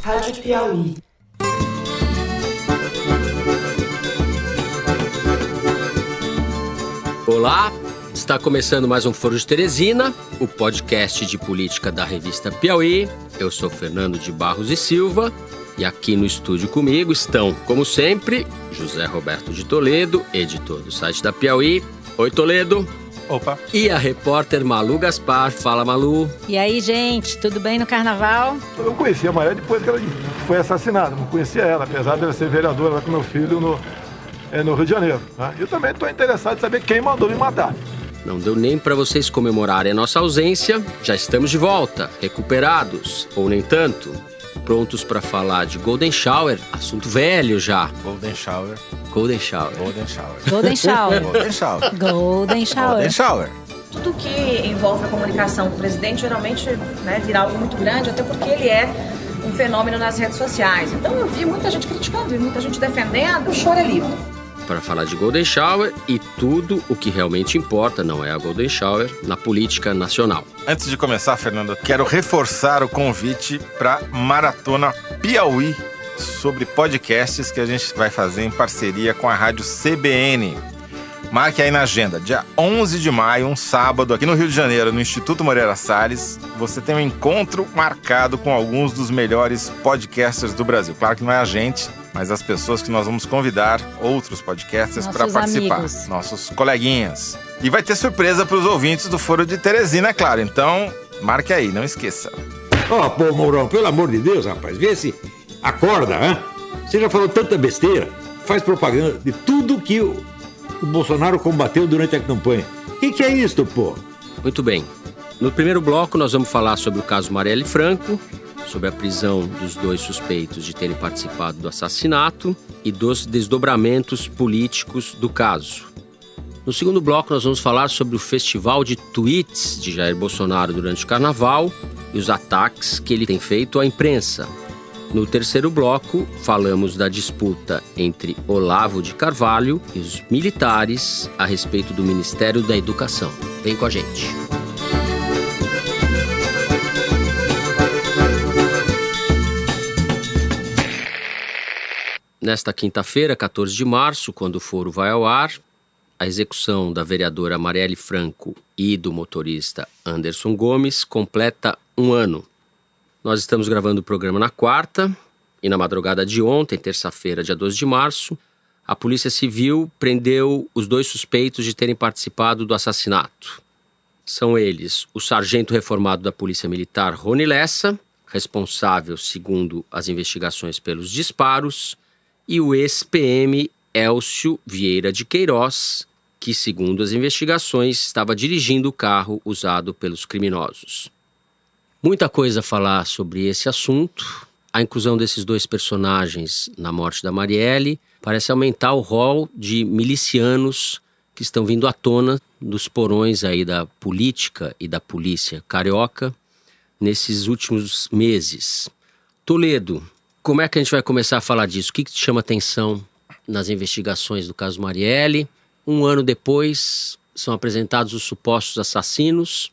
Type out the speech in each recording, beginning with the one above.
Rádio Piauí. Olá, está começando mais um Foro de Teresina, o podcast de política da revista Piauí. Eu sou Fernando de Barros e Silva e aqui no estúdio comigo estão, como sempre, José Roberto de Toledo, editor do site da Piauí. Oi, Toledo. Opa. E a repórter Malu Gaspar. Fala, Malu. E aí, gente, tudo bem no carnaval? Eu conheci a Maria depois que ela foi assassinada, não conhecia ela, apesar de ela ser vereadora lá com meu filho no Rio de Janeiro. Né? Eu também estou interessado em saber quem mandou me matar. Não deu nem para vocês comemorarem a nossa ausência. Já estamos de volta, recuperados, ou nem tanto. Prontos para falar de Golden Shower, assunto velho já. Golden Shower. Golden Shower. Golden Shower. Golden Shower. Golden Shower. Golden Shower. Golden Shower. Tudo que envolve a comunicação com o presidente geralmente vira algo muito grande, até porque ele é um fenômeno nas redes sociais. Então eu vi muita gente criticando, vi muita gente defendendo. O choro é livre. Para falar de Golden Shower e tudo o que realmente importa, não é a Golden Shower, na política nacional. Antes de começar, Fernando, quero reforçar o convite para Maratona Piauí sobre podcasts que a gente vai fazer em parceria com a Rádio CBN. Marque aí na agenda, dia 11 de maio, um sábado, aqui no Rio de Janeiro, no Instituto Moreira Salles, você tem um encontro marcado com alguns dos melhores podcasters do Brasil. Claro que não é a gente, mas as pessoas que nós vamos convidar, outros podcasters, para participar. Amigos. Nossos coleguinhas. E vai ter surpresa para os ouvintes do Foro de Teresina, é claro. Então, marque aí, não esqueça. Pô, Mourão, pelo amor de Deus, rapaz, vê se acorda, hein? Você já falou tanta besteira, faz propaganda de tudo que o Bolsonaro combateu durante a campanha. O que é isso, pô? Muito bem. No primeiro bloco, nós vamos falar sobre o caso Marielle Franco, sobre a prisão dos dois suspeitos de terem participado do assassinato e dos desdobramentos políticos do caso. No segundo bloco, nós vamos falar sobre o festival de tweets de Jair Bolsonaro durante o carnaval e os ataques que ele tem feito à imprensa. No terceiro bloco, falamos da disputa entre Olavo de Carvalho e os militares a respeito do Ministério da Educação. Vem com a gente. Nesta quinta-feira, 14 de março, quando o foro vai ao ar, a execução da vereadora Marielle Franco e do motorista Anderson Gomes completa um ano. Nós estamos gravando o programa na quarta e na madrugada de ontem, terça-feira, dia 12 de março, a Polícia Civil prendeu os dois suspeitos de terem participado do assassinato. São eles o sargento reformado da Polícia Militar, Rony Lessa, responsável, segundo as investigações, pelos disparos, e o ex-PM Elcio Vieira de Queiroz, que, segundo as investigações, estava dirigindo o carro usado pelos criminosos. Muita coisa a falar sobre esse assunto. A inclusão desses dois personagens na morte da Marielle parece aumentar o rol de milicianos que estão vindo à tona dos porões aí da política e da polícia carioca nesses últimos meses. Toledo, como é que a gente vai começar a falar disso? O que te chama atenção nas investigações do caso Marielle? Um ano depois, são apresentados os supostos assassinos,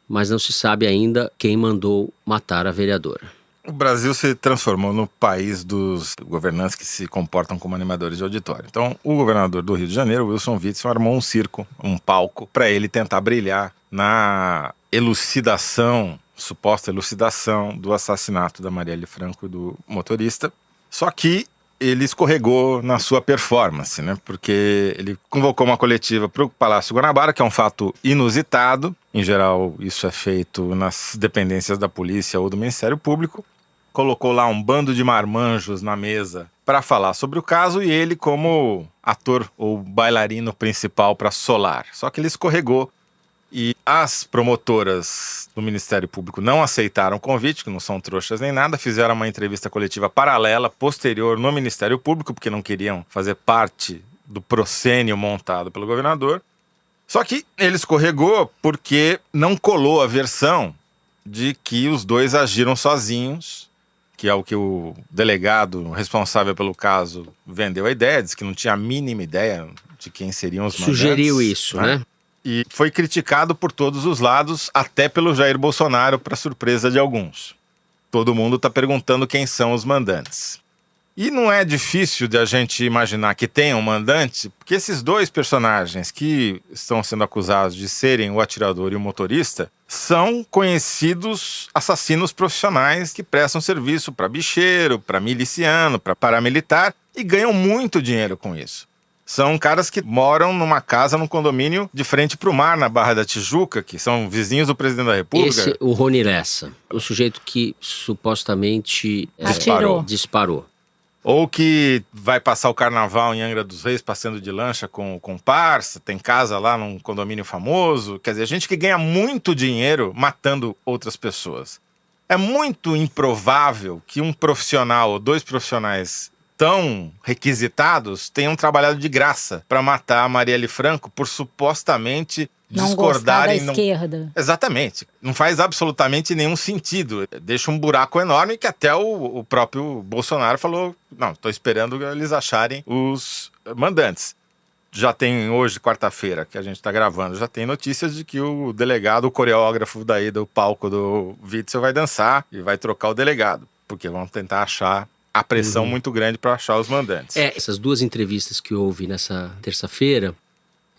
mas não se sabe ainda quem mandou matar a vereadora. O Brasil se transformou no país dos governantes que se comportam como animadores de auditório. Então, o governador do Rio de Janeiro, Wilson Witzel, armou um circo, um palco, para ele tentar brilhar na elucidação, suposta elucidação do assassinato da Marielle Franco e do motorista. Só que ele escorregou na sua performance, né? Porque ele convocou uma coletiva para o Palácio Guanabara, que é um fato inusitado. Em geral, isso é feito nas dependências da polícia ou do Ministério Público. Colocou lá um bando de marmanjos na mesa para falar sobre o caso e ele como ator ou bailarino principal para solar. Só que ele escorregou e as promotoras do Ministério Público não aceitaram o convite, que não são trouxas nem nada, fizeram uma entrevista coletiva paralela, posterior no Ministério Público, porque não queriam fazer parte do proscênio montado pelo governador. Só que ele escorregou porque não colou a versão de que os dois agiram sozinhos, que é o que o delegado responsável pelo caso vendeu a ideia, disse que não tinha a mínima ideia de quem seriam os mandantes. Sugeriu isso, né? E foi criticado por todos os lados, até pelo Jair Bolsonaro, para surpresa de alguns. todo mundo está perguntando quem são os mandantes. E não é difícil de a gente imaginar que tem um mandante, porque esses dois personagens que estão sendo acusados de serem o atirador e o motorista são conhecidos assassinos profissionais que prestam serviço para bicheiro, para miliciano, para paramilitar e ganham muito dinheiro com isso. São caras que moram numa casa, num condomínio de frente para o mar, na Barra da Tijuca, que são vizinhos do presidente da República. Esse, o Rony Lessa, o sujeito que supostamente disparou. Ou que vai passar o carnaval em Angra dos Reis passeando de lancha com parça, tem casa lá num condomínio famoso. Quer dizer, gente que ganha muito dinheiro matando outras pessoas. É muito improvável que um profissional ou dois profissionais tão requisitados tenham trabalhado de graça para matar a Marielle Franco por supostamente discordarem. Não gostar da esquerda. Exatamente. Não faz absolutamente nenhum sentido. Deixa um buraco enorme que até o próprio Bolsonaro falou, não, estou esperando eles acharem os mandantes. Já tem hoje, quarta-feira, que a gente está gravando, já tem notícias de que o delegado, o coreógrafo daí do palco do Witzel vai dançar e vai trocar o delegado, porque vão tentar achar a pressão muito grande para achar os mandantes. Essas duas entrevistas que houve nessa terça-feira,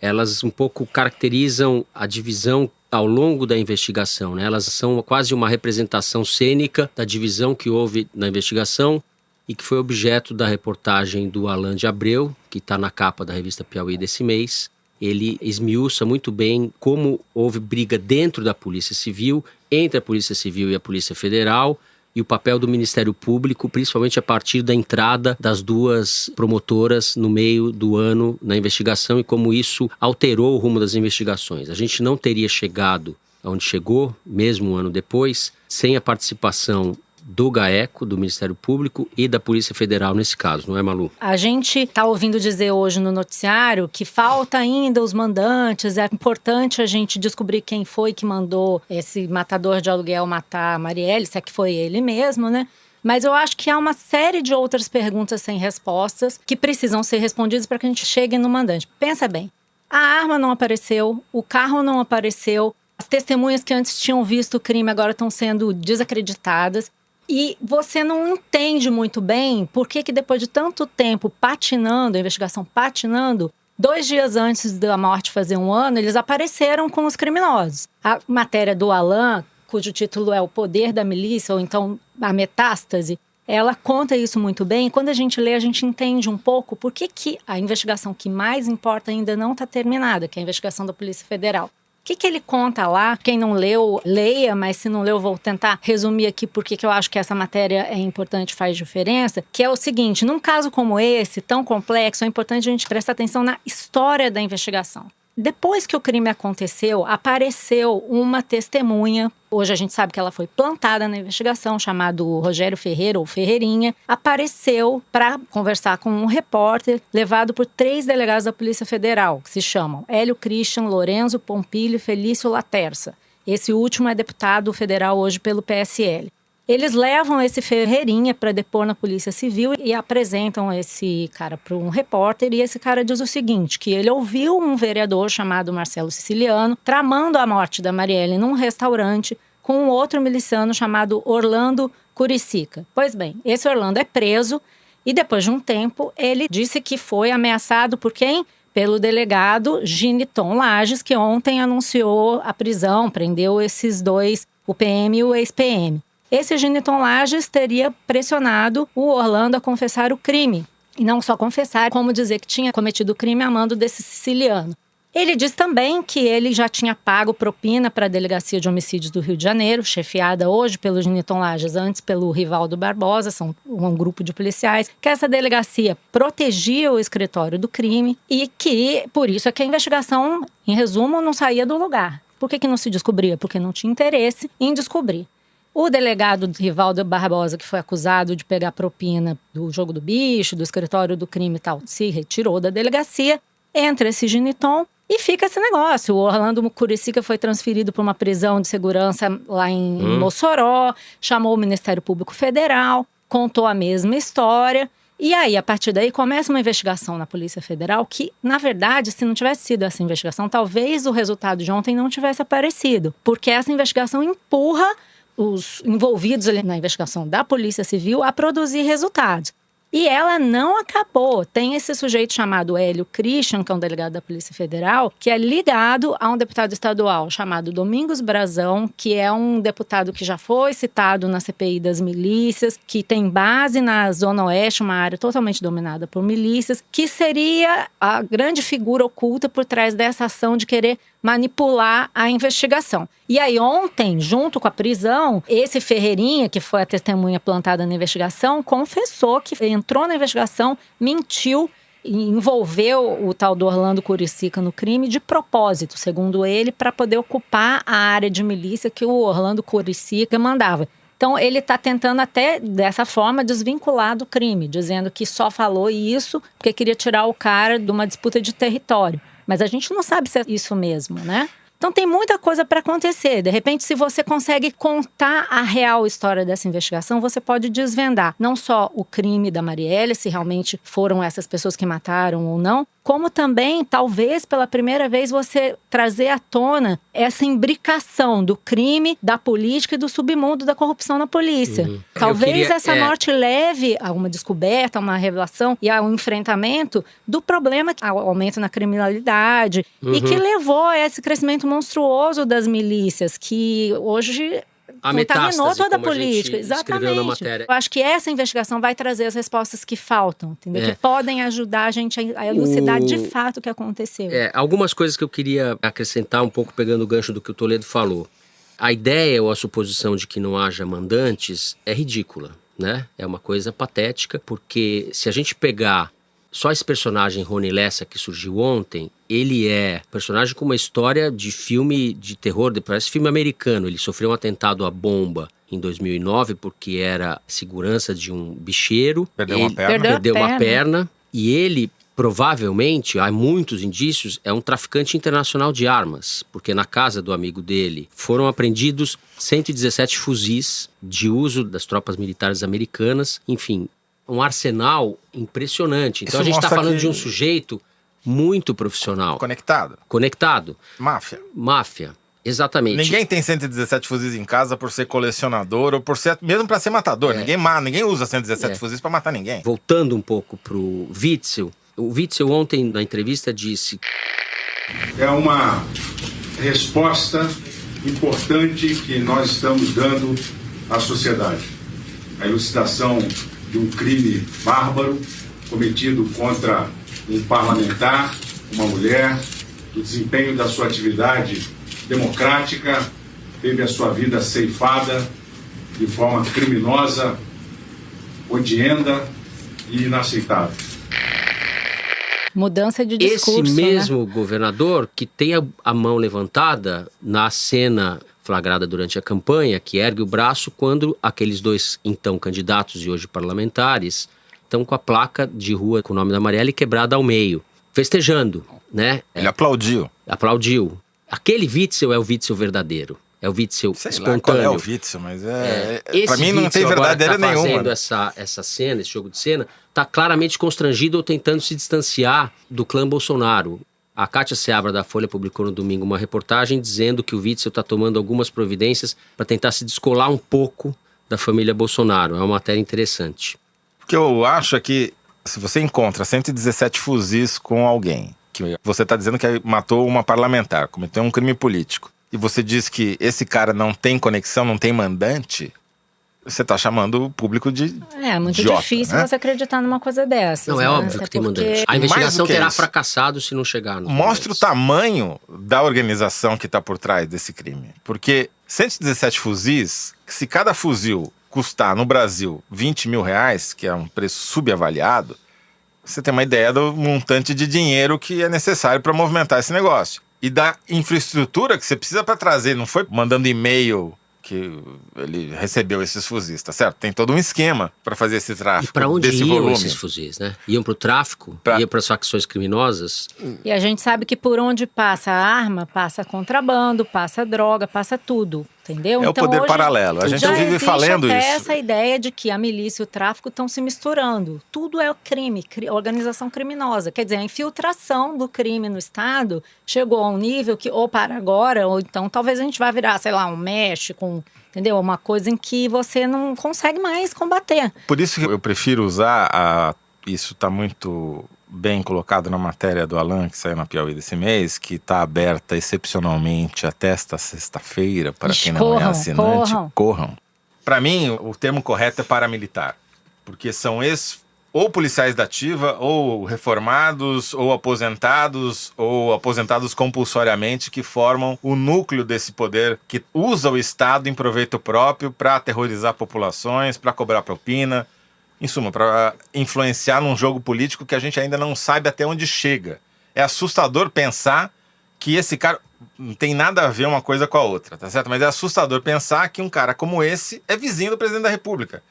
elas um pouco caracterizam a divisão ao longo da investigação, né? Elas são quase uma representação cênica da divisão que houve na investigação e que foi objeto da reportagem do Alain de Abreu, que está na capa da revista Piauí desse mês. Ele esmiuça muito bem como houve briga dentro da Polícia Civil, entre a Polícia Civil e a Polícia Federal, e o papel do Ministério Público, principalmente a partir da entrada das duas promotoras no meio do ano na investigação e como isso alterou o rumo das investigações. A gente não teria chegado aonde chegou, mesmo um ano depois, sem a participação do GAECO, do Ministério Público e da Polícia Federal nesse caso, não é, Malu? A gente está ouvindo dizer hoje no noticiário que falta ainda os mandantes, é importante a gente descobrir quem foi que mandou esse matador de aluguel matar a Marielle, se é que foi ele mesmo, né? Mas eu acho que há uma série de outras perguntas sem respostas que precisam ser respondidas para que a gente chegue no mandante. Pensa bem, a arma não apareceu, o carro não apareceu, as testemunhas que antes tinham visto o crime agora estão sendo desacreditadas. E você não entende muito bem por que depois de tanto tempo patinando, a investigação patinando, 2 dias antes da morte fazer 1 ano, eles apareceram com os criminosos. A matéria do Alain, cujo título é O Poder da Milícia, ou então A Metástase, ela conta isso muito bem. E quando a gente lê, a gente entende um pouco por que a investigação que mais importa ainda não está terminada, que é a investigação da Polícia Federal. O que ele conta lá? Quem não leu, leia, mas se não leu, vou tentar resumir aqui porque eu acho que essa matéria é importante, faz diferença, que é o seguinte, num caso como esse, tão complexo, é importante a gente prestar atenção na história da investigação. Depois que o crime aconteceu, apareceu uma testemunha, hoje a gente sabe que ela foi plantada na investigação, chamado Rogério Ferreira ou Ferreirinha, apareceu para conversar com um repórter levado por 3 delegados da Polícia Federal, que se chamam Hélio Christian, Lorenzo Pompilho e Felício Laterça. Esse último é deputado federal hoje pelo PSL. Eles levam esse Ferreirinha para depor na Polícia Civil e apresentam esse cara para um repórter. E esse cara diz o seguinte, que ele ouviu um vereador chamado Marcelo Siciliano tramando a morte da Marielle num restaurante com um outro miliciano chamado Orlando Curicica. Pois bem, esse Orlando é preso e depois de um tempo ele disse que foi ameaçado por quem? Pelo delegado Giniton Lages, que ontem anunciou a prisão, prendeu esses dois, o PM e o ex-PM. Esse Giniton Lages teria pressionado o Orlando a confessar o crime. E não só confessar, como dizer que tinha cometido o crime a mando desse siciliano. Ele diz também que ele já tinha pago propina para a Delegacia de Homicídios do Rio de Janeiro, chefiada hoje pelo Giniton Lages, antes pelo Rivaldo Barbosa, são um grupo de policiais, que essa delegacia protegia o escritório do crime e que, por isso, é que a investigação, em resumo, não saía do lugar. Por que não se descobria? Porque não tinha interesse em descobrir. O delegado Rivaldo Barbosa, que foi acusado de pegar propina do jogo do bicho, do escritório do crime e tal, se retirou da delegacia, entra esse Giniton e fica esse negócio. O Orlando Curicica foi transferido para uma prisão de segurança lá em Mossoró, chamou o Ministério Público Federal, contou a mesma história. E aí, a partir daí, começa uma investigação na Polícia Federal que, na verdade, se não tivesse sido essa investigação, talvez o resultado de ontem não tivesse aparecido. Porque essa investigação empurra os envolvidos ali na investigação da Polícia Civil a produzir resultados. E ela não acabou. Tem esse sujeito chamado Hélio Christian, que é um delegado da Polícia Federal, que é ligado a um deputado estadual chamado Domingos Brazão, que é um deputado que já foi citado na CPI das milícias, que tem base na Zona Oeste, uma área totalmente dominada por milícias, que seria a grande figura oculta por trás dessa ação de querer manipular a investigação. E aí ontem, junto com a prisão, esse Ferreirinha, que foi a testemunha plantada na investigação, confessou que entrou na investigação, mentiu e envolveu o tal do Orlando Curicica no crime de propósito, segundo ele, para poder ocupar a área de milícia que o Orlando Curicica mandava. Então, ele está tentando até, dessa forma, desvincular do crime, dizendo que só falou isso porque queria tirar o cara de uma disputa de território. Mas a gente não sabe se é isso mesmo, né? Então tem muita coisa para acontecer. De repente, se você consegue contar a real história dessa investigação, você pode desvendar não só o crime da Marielle, se realmente foram essas pessoas que mataram ou não, como também, talvez, pela primeira vez, você trazer à tona essa imbricação do crime, da política e do submundo da corrupção na polícia. Talvez essa morte leve a uma descoberta, a uma revelação e a um enfrentamento do problema, ao aumento na criminalidade, e que levou a esse crescimento monstruoso das milícias, que hoje contaminou toda a política. Exatamente. Eu acho que essa investigação vai trazer as respostas que faltam, entendeu? Que podem ajudar a gente a elucidar de fato o que aconteceu. Algumas coisas que eu queria acrescentar um pouco pegando o gancho do que o Toledo falou. A ideia ou a suposição de que não haja mandantes é ridícula, né? É uma coisa patética, porque se a gente pegar só esse personagem Rony Lessa que surgiu ontem, ele é personagem com uma história de filme de terror, parece filme americano. Ele sofreu um atentado à bomba em 2009 porque era segurança de um bicheiro. Perdeu uma perna. E ele, provavelmente, há muitos indícios, é um traficante internacional de armas. Porque na casa do amigo dele foram apreendidos 117 fuzis de uso das tropas militares americanas. Enfim, um arsenal impressionante. Então a gente está falando de um sujeito muito profissional. Conectado. Máfia, exatamente. Ninguém tem 117 fuzis em casa por ser colecionador ou por ser, mesmo para ser matador. Ninguém usa 117 fuzis para matar ninguém. Voltando um pouco pro Witzel. O Witzel ontem na entrevista disse: é uma resposta importante que nós estamos dando à sociedade. A elucidação de um crime bárbaro cometido contra um parlamentar, uma mulher, o desempenho da sua atividade democrática, teve a sua vida ceifada de forma criminosa, odienta e inaceitável. Mudança de discurso, esse mesmo governador que tem a mão levantada na cena flagrada durante a campanha, que ergue o braço quando aqueles dois então candidatos e hoje parlamentares estão com a placa de rua com o nome da Marielle quebrada ao meio, festejando, né? Ele aplaudiu. Aquele Witzel é o Witzel verdadeiro. É o Witzel espontâneo. Qual é o Witzel, mas pra mim não tem verdadeira nenhuma. Fazendo essa cena, esse jogo de cena, tá claramente constrangido ou tentando se distanciar do clã Bolsonaro. A Kátia Seabra da Folha publicou no domingo uma reportagem dizendo que o Witzel está tomando algumas providências para tentar se descolar um pouco da família Bolsonaro. É uma matéria interessante. O que eu acho é que se você encontra 117 fuzis com alguém, que você está dizendo que matou uma parlamentar, cometeu um crime político, e você diz que esse cara não tem conexão, não tem mandante, você está chamando o público de muito idiota, difícil, né? você acreditar numa coisa dessas. Não, é óbvio que tem mandante. A investigação terá fracassado se não chegar nos Mostra o tamanho da organização que está por trás desse crime. Porque 117 fuzis, se cada fuzil custar no Brasil 20 mil reais, que é um preço subavaliado, você tem uma ideia do montante de dinheiro que é necessário para movimentar esse negócio. E da infraestrutura que você precisa para trazer. Não foi mandando e-mail que ele recebeu esses fuzis, tá certo? Tem todo um esquema para fazer esse tráfico. E para onde desse iam volume. Esses fuzis, né? Iam para o tráfico? Iam para as facções criminosas? E a gente sabe que por onde passa a arma, passa contrabando, passa droga, passa tudo. entendeu? É o poder hoje, paralelo. A gente já vive existe falando até isso. essa ideia de que a milícia e o tráfico estão se misturando. Tudo é crime, organização criminosa. Quer dizer, a infiltração do crime no Estado chegou a um nível que ou para agora, ou então talvez a gente vá virar, sei lá, um México, entendeu? Uma coisa em que você não consegue mais combater. Por isso que eu prefiro usar isso está muito bem colocado na matéria do Alan, que saiu na Piauí desse mês, que está aberta excepcionalmente até esta sexta-feira, para quem não é assinante, corram. Para mim, o termo correto é paramilitar, porque são ou policiais da ativa, ou reformados, ou aposentados compulsoriamente, que formam o núcleo desse poder, que usa o Estado em proveito próprio para aterrorizar populações, para cobrar propina, em suma, para influenciar num jogo político que a gente ainda não sabe até onde chega. É assustador pensar que esse cara... Não tem nada a ver uma coisa com a outra, tá certo? Mas é assustador pensar que um cara como esse é vizinho do presidente da República.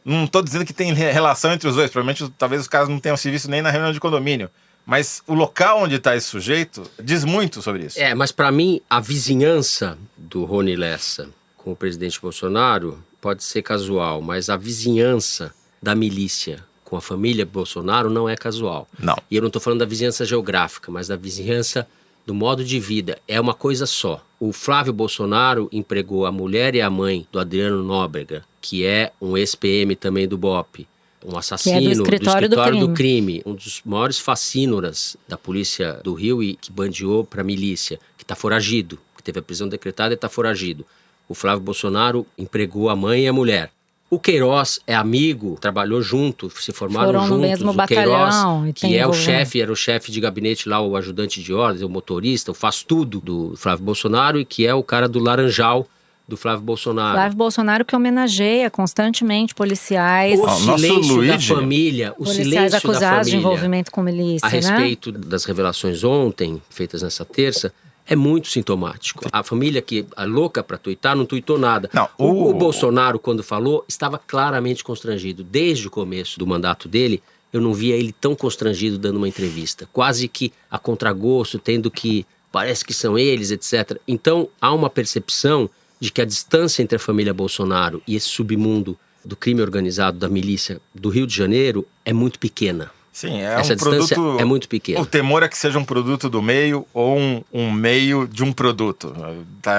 Não estou dizendo que tem relação entre os dois. Provavelmente, talvez os caras não tenham se visto nem na reunião de condomínio. Mas o local onde está esse sujeito diz muito sobre isso. Mas para mim, a vizinhança do Rony Lessa com o presidente Bolsonaro pode ser casual, mas a vizinhança da milícia com a família Bolsonaro não é casual. Não. E eu não estou falando da vizinhança geográfica, mas da vizinhança do modo de vida. É uma coisa só. O Flávio Bolsonaro empregou a mulher e a mãe do Adriano Nóbrega, que é um ex-PM também do BOPE, um assassino do escritório do crime, um dos maiores facínoras da polícia do Rio e que bandeou para a milícia, que está foragido, que teve a prisão decretada e está foragido. O Flávio Bolsonaro empregou a mãe e a mulher. O Queiroz é amigo, trabalhou junto, se formaram Foram juntos. no mesmo o Queiroz, batalhão, que é o chefe, era o chefe de gabinete lá, o ajudante de ordens, o motorista, o faz-tudo do Flávio Bolsonaro, e que é o cara do Laranjal do Flávio Bolsonaro. Flávio Bolsonaro que homenageia constantemente policiais. O silêncio da família, policiais acusados de envolvimento com milícia, a respeito das revelações ontem, feitas nessa terça, é muito sintomático. A família que é louca para tuitar não tuitou nada. Não, o Bolsonaro, quando falou, estava claramente constrangido. Desde o começo do mandato dele, eu não via ele tão constrangido dando uma entrevista. Quase que a contragosto, tendo que... Parece que são eles, etc. Então, há uma percepção de que a distância entre a família Bolsonaro e esse submundo do crime organizado, da milícia do Rio de Janeiro, é muito pequena. Sim, essa distância é muito pequena. O temor é que seja um produto do meio ou um meio de um produto.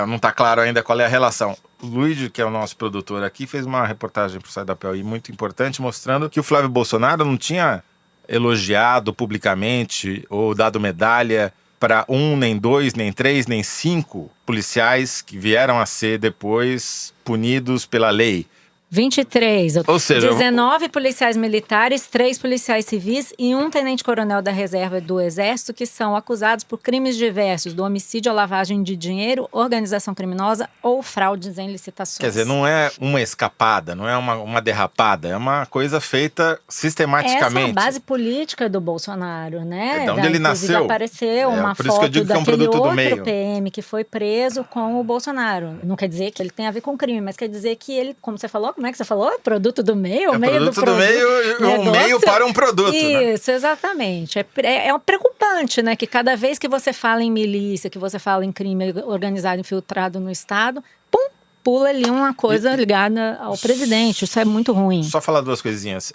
Não está claro ainda qual é a relação. O Luigi, que é o nosso produtor aqui, fez uma reportagem para o site da Piauí muito importante, mostrando que o Flávio Bolsonaro não tinha elogiado publicamente ou dado medalha para 1, nem 2, nem 3, nem 5 policiais que vieram a ser depois punidos pela lei. 23, ou seja, 19 policiais militares, 3 policiais civis e 1 tenente-coronel da reserva do Exército que são acusados por crimes diversos, do homicídio à lavagem de dinheiro, organização criminosa ou fraudes em licitações. Quer dizer, não é uma escapada, não é uma derrapada, é uma coisa feita sistematicamente. Essa é a base política do Bolsonaro, né? De onde ele nasceu. Apareceu uma por isso que eu foto digo que é um daquele produto do outro meio. PM que foi preso com o Bolsonaro. Não quer dizer que ele tem a ver com crime, mas quer dizer que ele, como você falou, como é que você falou? Produto do meio? É meio produto do meio, um meio para um produto. Isso, né? Exatamente. É preocupante, né? Que cada vez que você fala em milícia, que você fala em crime organizado infiltrado no Estado, pula ali uma coisa ligada ao presidente. Isso é muito ruim. Só falar 2 coisinhas.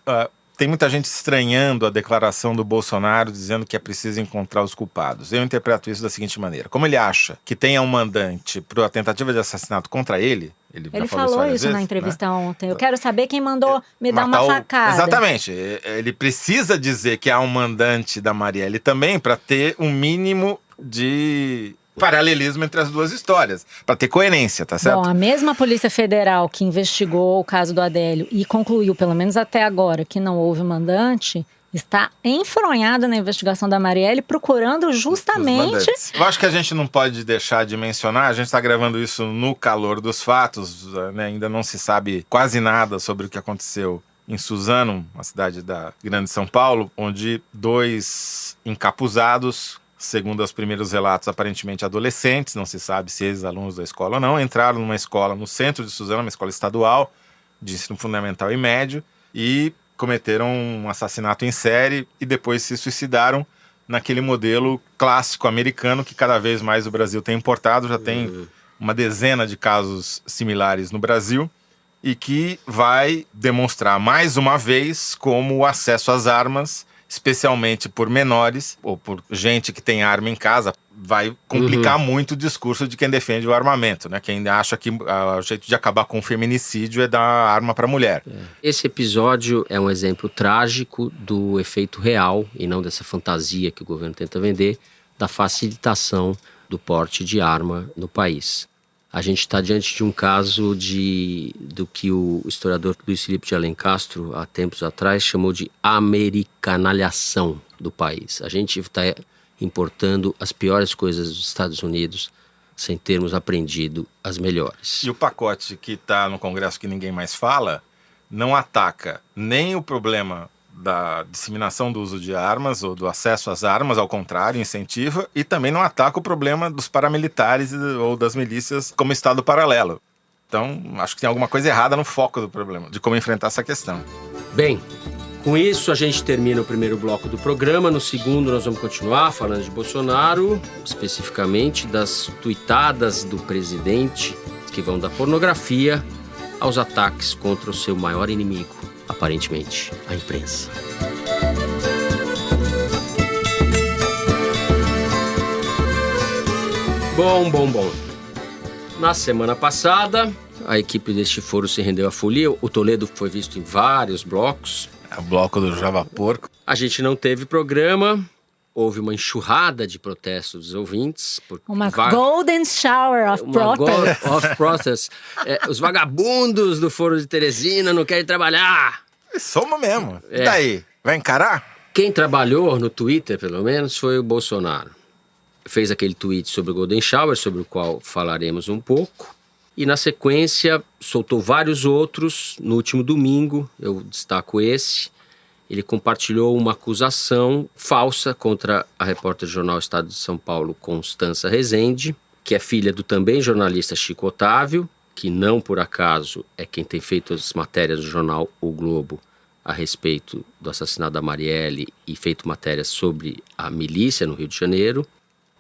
Tem muita gente estranhando a declaração do Bolsonaro dizendo que é preciso encontrar os culpados. Eu interpreto isso da seguinte maneira. Como ele acha que tem um mandante para a tentativa de assassinato contra ele já falou isso na entrevista ontem. Eu quero saber quem mandou me dar uma facada. Exatamente. Ele precisa dizer que há um mandante da Marielle também para ter um mínimo de paralelismo entre as duas histórias, para ter coerência, tá certo? Bom, a mesma Polícia Federal que investigou o caso do Adélio e concluiu, pelo menos até agora, que não houve mandante, está enfronhada na investigação da Marielle, procurando justamente... Eu acho que a gente não pode deixar de mencionar, a gente está gravando isso no calor dos fatos, né? Ainda não se sabe quase nada sobre o que aconteceu em Suzano, uma cidade da Grande São Paulo, onde 2 encapuzados, segundo os primeiros relatos, aparentemente adolescentes, não se sabe se ex-alunos da escola ou não, entraram numa escola no centro de Suzano, uma escola estadual de ensino fundamental e médio, e cometeram um assassinato em série e depois se suicidaram naquele modelo clássico americano que cada vez mais o Brasil tem importado. Já tem uma dezena de casos similares no Brasil e que vai demonstrar mais uma vez como o acesso às armas, especialmente por menores ou por gente que tem arma em casa, vai complicar muito o discurso de quem defende o armamento, né? Quem acha que o jeito de acabar com o feminicídio é dar arma para a mulher. Esse episódio é um exemplo trágico do efeito real, e não dessa fantasia que o governo tenta vender, da facilitação do porte de arma no país. A gente está diante de um caso do que o historiador Luiz Felipe de Alencastro, há tempos atrás, chamou de americanalhação do país. A gente está importando as piores coisas dos Estados Unidos sem termos aprendido as melhores. E o pacote que está no Congresso que ninguém mais fala não ataca nem o problema da disseminação do uso de armas ou do acesso às armas, ao contrário, incentiva, e também não ataca o problema dos paramilitares ou das milícias como Estado paralelo. Então, acho que tem alguma coisa errada no foco do problema, de como enfrentar essa questão. Bem, com isso a gente termina o primeiro bloco do programa. No segundo nós vamos continuar falando de Bolsonaro, especificamente das tuitadas do presidente, que vão da pornografia aos ataques contra o seu maior inimigo, aparentemente, a imprensa. Bom. Na semana passada, a equipe deste foro se rendeu à folia. O Toledo foi visto em vários blocos. É o bloco do Java Porco. A gente não teve programa. Houve uma enxurrada de protestos dos ouvintes. Uma golden shower of protest. Os vagabundos do Foro de Teresina não querem trabalhar. Somos mesmo. E daí? Vai encarar? Quem trabalhou no Twitter, pelo menos, foi o Bolsonaro. Fez aquele tweet sobre o golden shower, sobre o qual falaremos um pouco. E, na sequência, soltou vários outros. No último domingo, eu destaco esse. Ele compartilhou uma acusação falsa contra a repórter do jornal Estado de São Paulo, Constança Rezende, que é filha do também jornalista Chico Otávio, que não por acaso é quem tem feito as matérias do jornal O Globo a respeito do assassinato da Marielle e feito matérias sobre a milícia no Rio de Janeiro.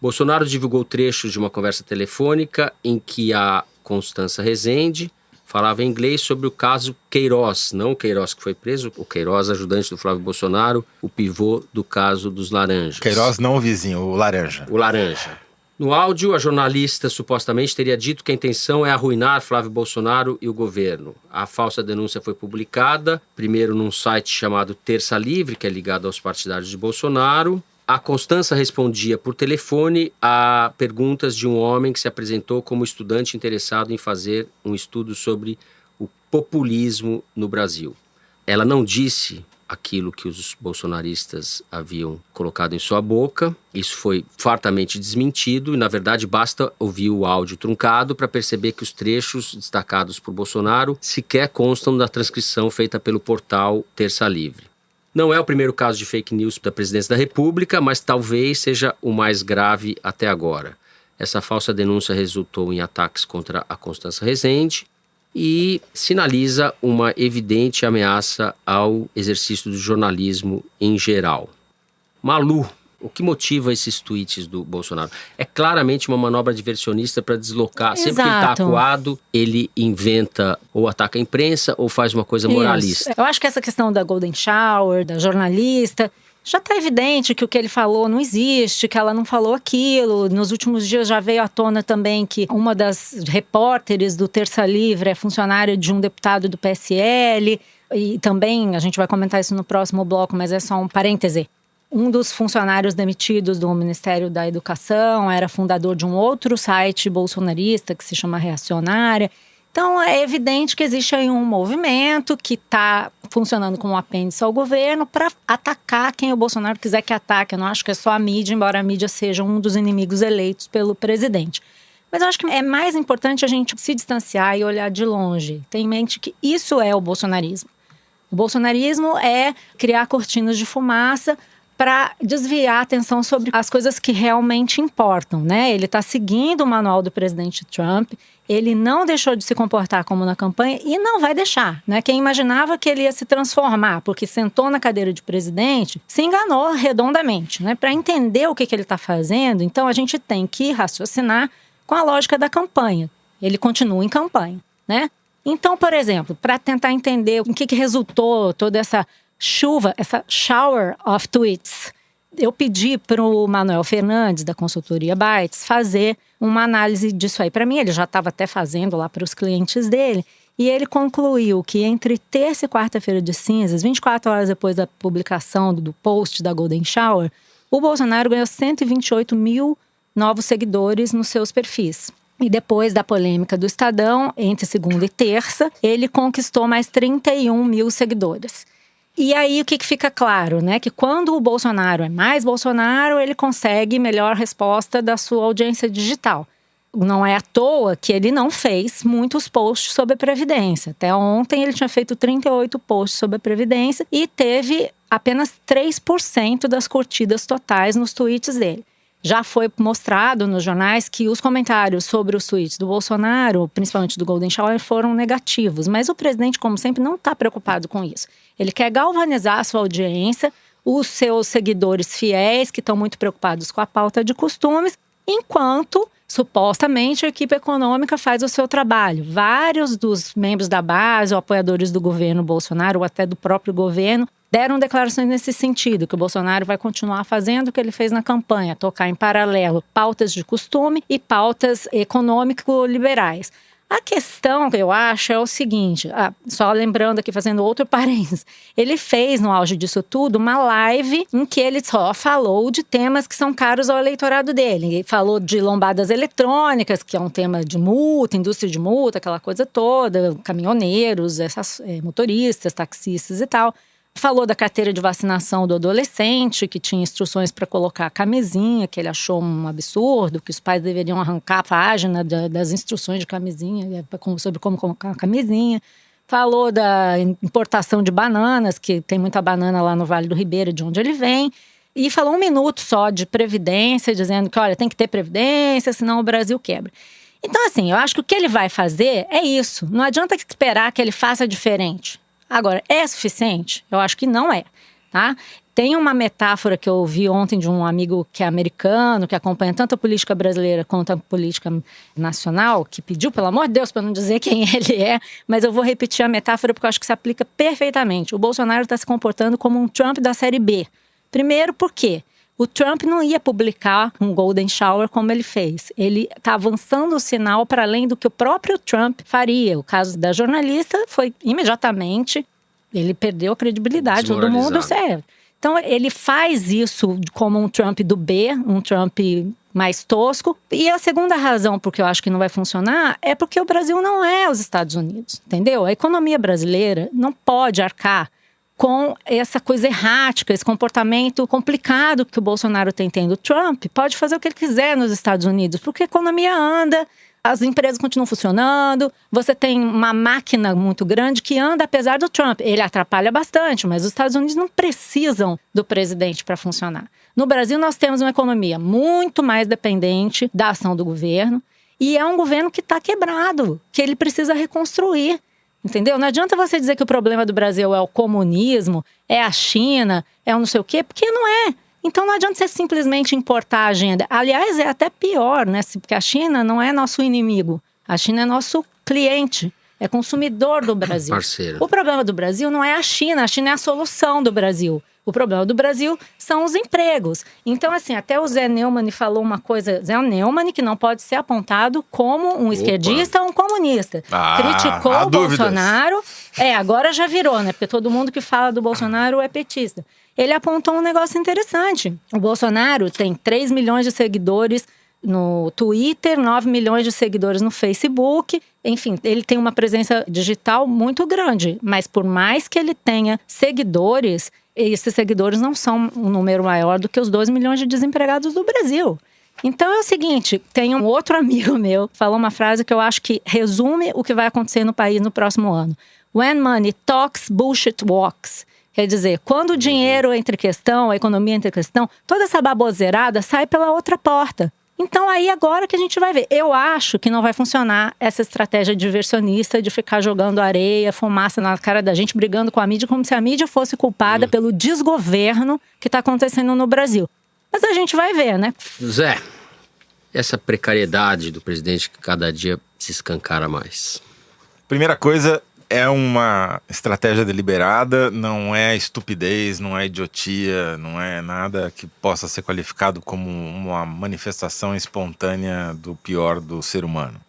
Bolsonaro divulgou trechos de uma conversa telefônica em que a Constança Rezende falava em inglês sobre o caso Queiroz, não o Queiroz que foi preso, o Queiroz, ajudante do Flávio Bolsonaro, o pivô do caso dos laranjas. Queiroz não o vizinho, o laranja. O laranja. No áudio, a jornalista supostamente teria dito que a intenção é arruinar Flávio Bolsonaro e o governo. A falsa denúncia foi publicada, primeiro num site chamado Terça Livre, que é ligado aos partidários de Bolsonaro. A Constança respondia por telefone a perguntas de um homem que se apresentou como estudante interessado em fazer um estudo sobre o populismo no Brasil. Ela não disse aquilo que os bolsonaristas haviam colocado em sua boca. Isso foi fartamente desmentido e, na verdade, basta ouvir o áudio truncado para perceber que os trechos destacados por Bolsonaro sequer constam da transcrição feita pelo portal Terça Livre. Não é o primeiro caso de fake news da presidência da República, mas talvez seja o mais grave até agora. Essa falsa denúncia resultou em ataques contra a Constança Rezende e sinaliza uma evidente ameaça ao exercício do jornalismo em geral. Malu, o que motiva esses tweets do Bolsonaro? É claramente uma manobra diversionista para deslocar. Exato. Sempre que ele está acuado, ele inventa ou ataca a imprensa ou faz uma coisa moralista. Isso. Eu acho que essa questão da golden shower, da jornalista, já está evidente que o que ele falou não existe, que ela não falou aquilo. Nos últimos dias já veio à tona também que uma das repórteres do Terça Livre é funcionária de um deputado do PSL. E também, a gente vai comentar isso no próximo bloco, mas é só um parêntese. Um dos funcionários demitidos do Ministério da Educação era fundador de um outro site bolsonarista que se chama Reacionária. Então, é evidente que existe aí um movimento que está funcionando como um apêndice ao governo para atacar quem o Bolsonaro quiser que ataque. Eu não acho que é só a mídia, embora a mídia seja um dos inimigos eleitos pelo presidente. Mas eu acho que é mais importante a gente se distanciar e olhar de longe. Ter em mente que isso é o bolsonarismo. O bolsonarismo é criar cortinas de fumaça para desviar a atenção sobre as coisas que realmente importam, né? Ele está seguindo o manual do presidente Trump, ele não deixou de se comportar como na campanha e não vai deixar, né? Quem imaginava que ele ia se transformar porque sentou na cadeira de presidente, se enganou redondamente, né? Para entender o que ele está fazendo, então a gente tem que raciocinar com a lógica da campanha. Ele continua em campanha, né? Então, por exemplo, para tentar entender o que resultou toda essa chuva, essa shower of tweets, eu pedi para o Manuel Fernandes, da consultoria Bytes, fazer uma análise disso aí para mim. Ele já estava até fazendo lá para os clientes dele. E ele concluiu que entre terça e quarta-feira de cinzas, 24 horas depois da publicação do post da Golden Shower, o Bolsonaro ganhou 128 mil novos seguidores nos seus perfis. E depois da polêmica do Estadão, entre segunda e terça, ele conquistou mais 31 mil seguidores. E aí o que fica claro, né? Que quando o Bolsonaro é mais Bolsonaro, ele consegue melhor resposta da sua audiência digital. Não é à toa que ele não fez muitos posts sobre a Previdência. Até ontem ele tinha feito 38 posts sobre a Previdência e teve apenas 3% das curtidas totais nos tweets dele. Já foi mostrado nos jornais que os comentários sobre os tweets do Bolsonaro, principalmente do Golden Shower, foram negativos. Mas o presidente, como sempre, não está preocupado com isso. Ele quer galvanizar a sua audiência, os seus seguidores fiéis, que estão muito preocupados com a pauta de costumes, enquanto, supostamente, a equipe econômica faz o seu trabalho. Vários dos membros da base, ou apoiadores do governo Bolsonaro, ou até do próprio governo, deram declarações nesse sentido, que o Bolsonaro vai continuar fazendo o que ele fez na campanha, tocar em paralelo pautas de costume e pautas econômico-liberais. A questão que eu acho é o seguinte, só lembrando aqui, fazendo outro parênteses, ele fez no auge disso tudo uma live em que ele só falou de temas que são caros ao eleitorado dele. Ele falou de lombadas eletrônicas, que é um tema de multa, indústria de multa, aquela coisa toda, caminhoneiros, motoristas, taxistas e tal. Falou da carteira de vacinação do adolescente, que tinha instruções para colocar a camisinha, que ele achou um absurdo, que os pais deveriam arrancar a página das instruções de camisinha, sobre como colocar a camisinha. Falou da importação de bananas, que tem muita banana lá no Vale do Ribeira, de onde ele vem. E falou 1 minuto só de previdência, dizendo que, olha, tem que ter previdência, senão o Brasil quebra. Então, assim, eu acho que o que ele vai fazer é isso. Não adianta esperar que ele faça diferente. Agora, é suficiente? Eu acho que não é, tá? Tem uma metáfora que eu ouvi ontem de um amigo que é americano, que acompanha tanto a política brasileira quanto a política nacional, que pediu, pelo amor de Deus, para não dizer quem ele é, mas eu vou repetir a metáfora porque eu acho que se aplica perfeitamente. O Bolsonaro está se comportando como um Trump da série B. Primeiro, por quê? O Trump não ia publicar um Golden Shower como ele fez. Ele está avançando o sinal para além do que o próprio Trump faria. O caso da jornalista foi imediatamente, ele perdeu a credibilidade, todo mundo serve. Então ele faz isso como um Trump do B, um Trump mais tosco. E a segunda razão por que eu acho que não vai funcionar é porque o Brasil não é os Estados Unidos, entendeu? A economia brasileira não pode arcar com essa coisa errática, esse comportamento complicado que o Bolsonaro tem tendo. O Trump pode fazer o que ele quiser nos Estados Unidos, porque a economia anda, as empresas continuam funcionando, você tem uma máquina muito grande que anda apesar do Trump. Ele atrapalha bastante, mas os Estados Unidos não precisam do presidente para funcionar. No Brasil, nós temos uma economia muito mais dependente da ação do governo, e é um governo que está quebrado, que ele precisa reconstruir. Entendeu? Não adianta você dizer que o problema do Brasil é o comunismo, é a China, é o não sei o quê, porque não é. Então não adianta você simplesmente importar a agenda. Aliás, é até pior, né? Porque a China não é nosso inimigo. A China é nosso cliente, é consumidor do Brasil. Parceiro. O problema do Brasil não é a China é a solução do Brasil. O problema do Brasil são os empregos. Então, assim, até o Zé Neumann falou uma coisa... Zé Neumann, que não pode ser apontado como um esquerdista ou um comunista. Criticou o Bolsonaro. Agora já virou, né? Porque todo mundo que fala do Bolsonaro é petista. Ele apontou um negócio interessante. O Bolsonaro tem 3 milhões de seguidores no Twitter, 9 milhões de seguidores no Facebook. Enfim, ele tem uma presença digital muito grande. Mas por mais que ele tenha seguidores... esses seguidores não são um número maior do que os 2 milhões de desempregados do Brasil. Então é o seguinte, tem um outro amigo meu que falou uma frase que eu acho que resume o que vai acontecer no país no próximo ano. When money talks, bullshit walks. Quer dizer, quando o dinheiro entra em questão, a economia entra em questão, toda essa baboseirada sai pela outra porta. Então aí agora que a gente vai ver. Eu acho que não vai funcionar essa estratégia diversionista de ficar jogando areia, fumaça na cara da gente, brigando com a mídia, como se a mídia fosse culpada pelo desgoverno que está acontecendo no Brasil. Mas a gente vai ver, né? Zé, essa precariedade do presidente que cada dia se escancara mais? Primeira coisa, é uma estratégia deliberada, não é estupidez, não é idiotia, não é nada que possa ser qualificado como uma manifestação espontânea do pior do ser humano.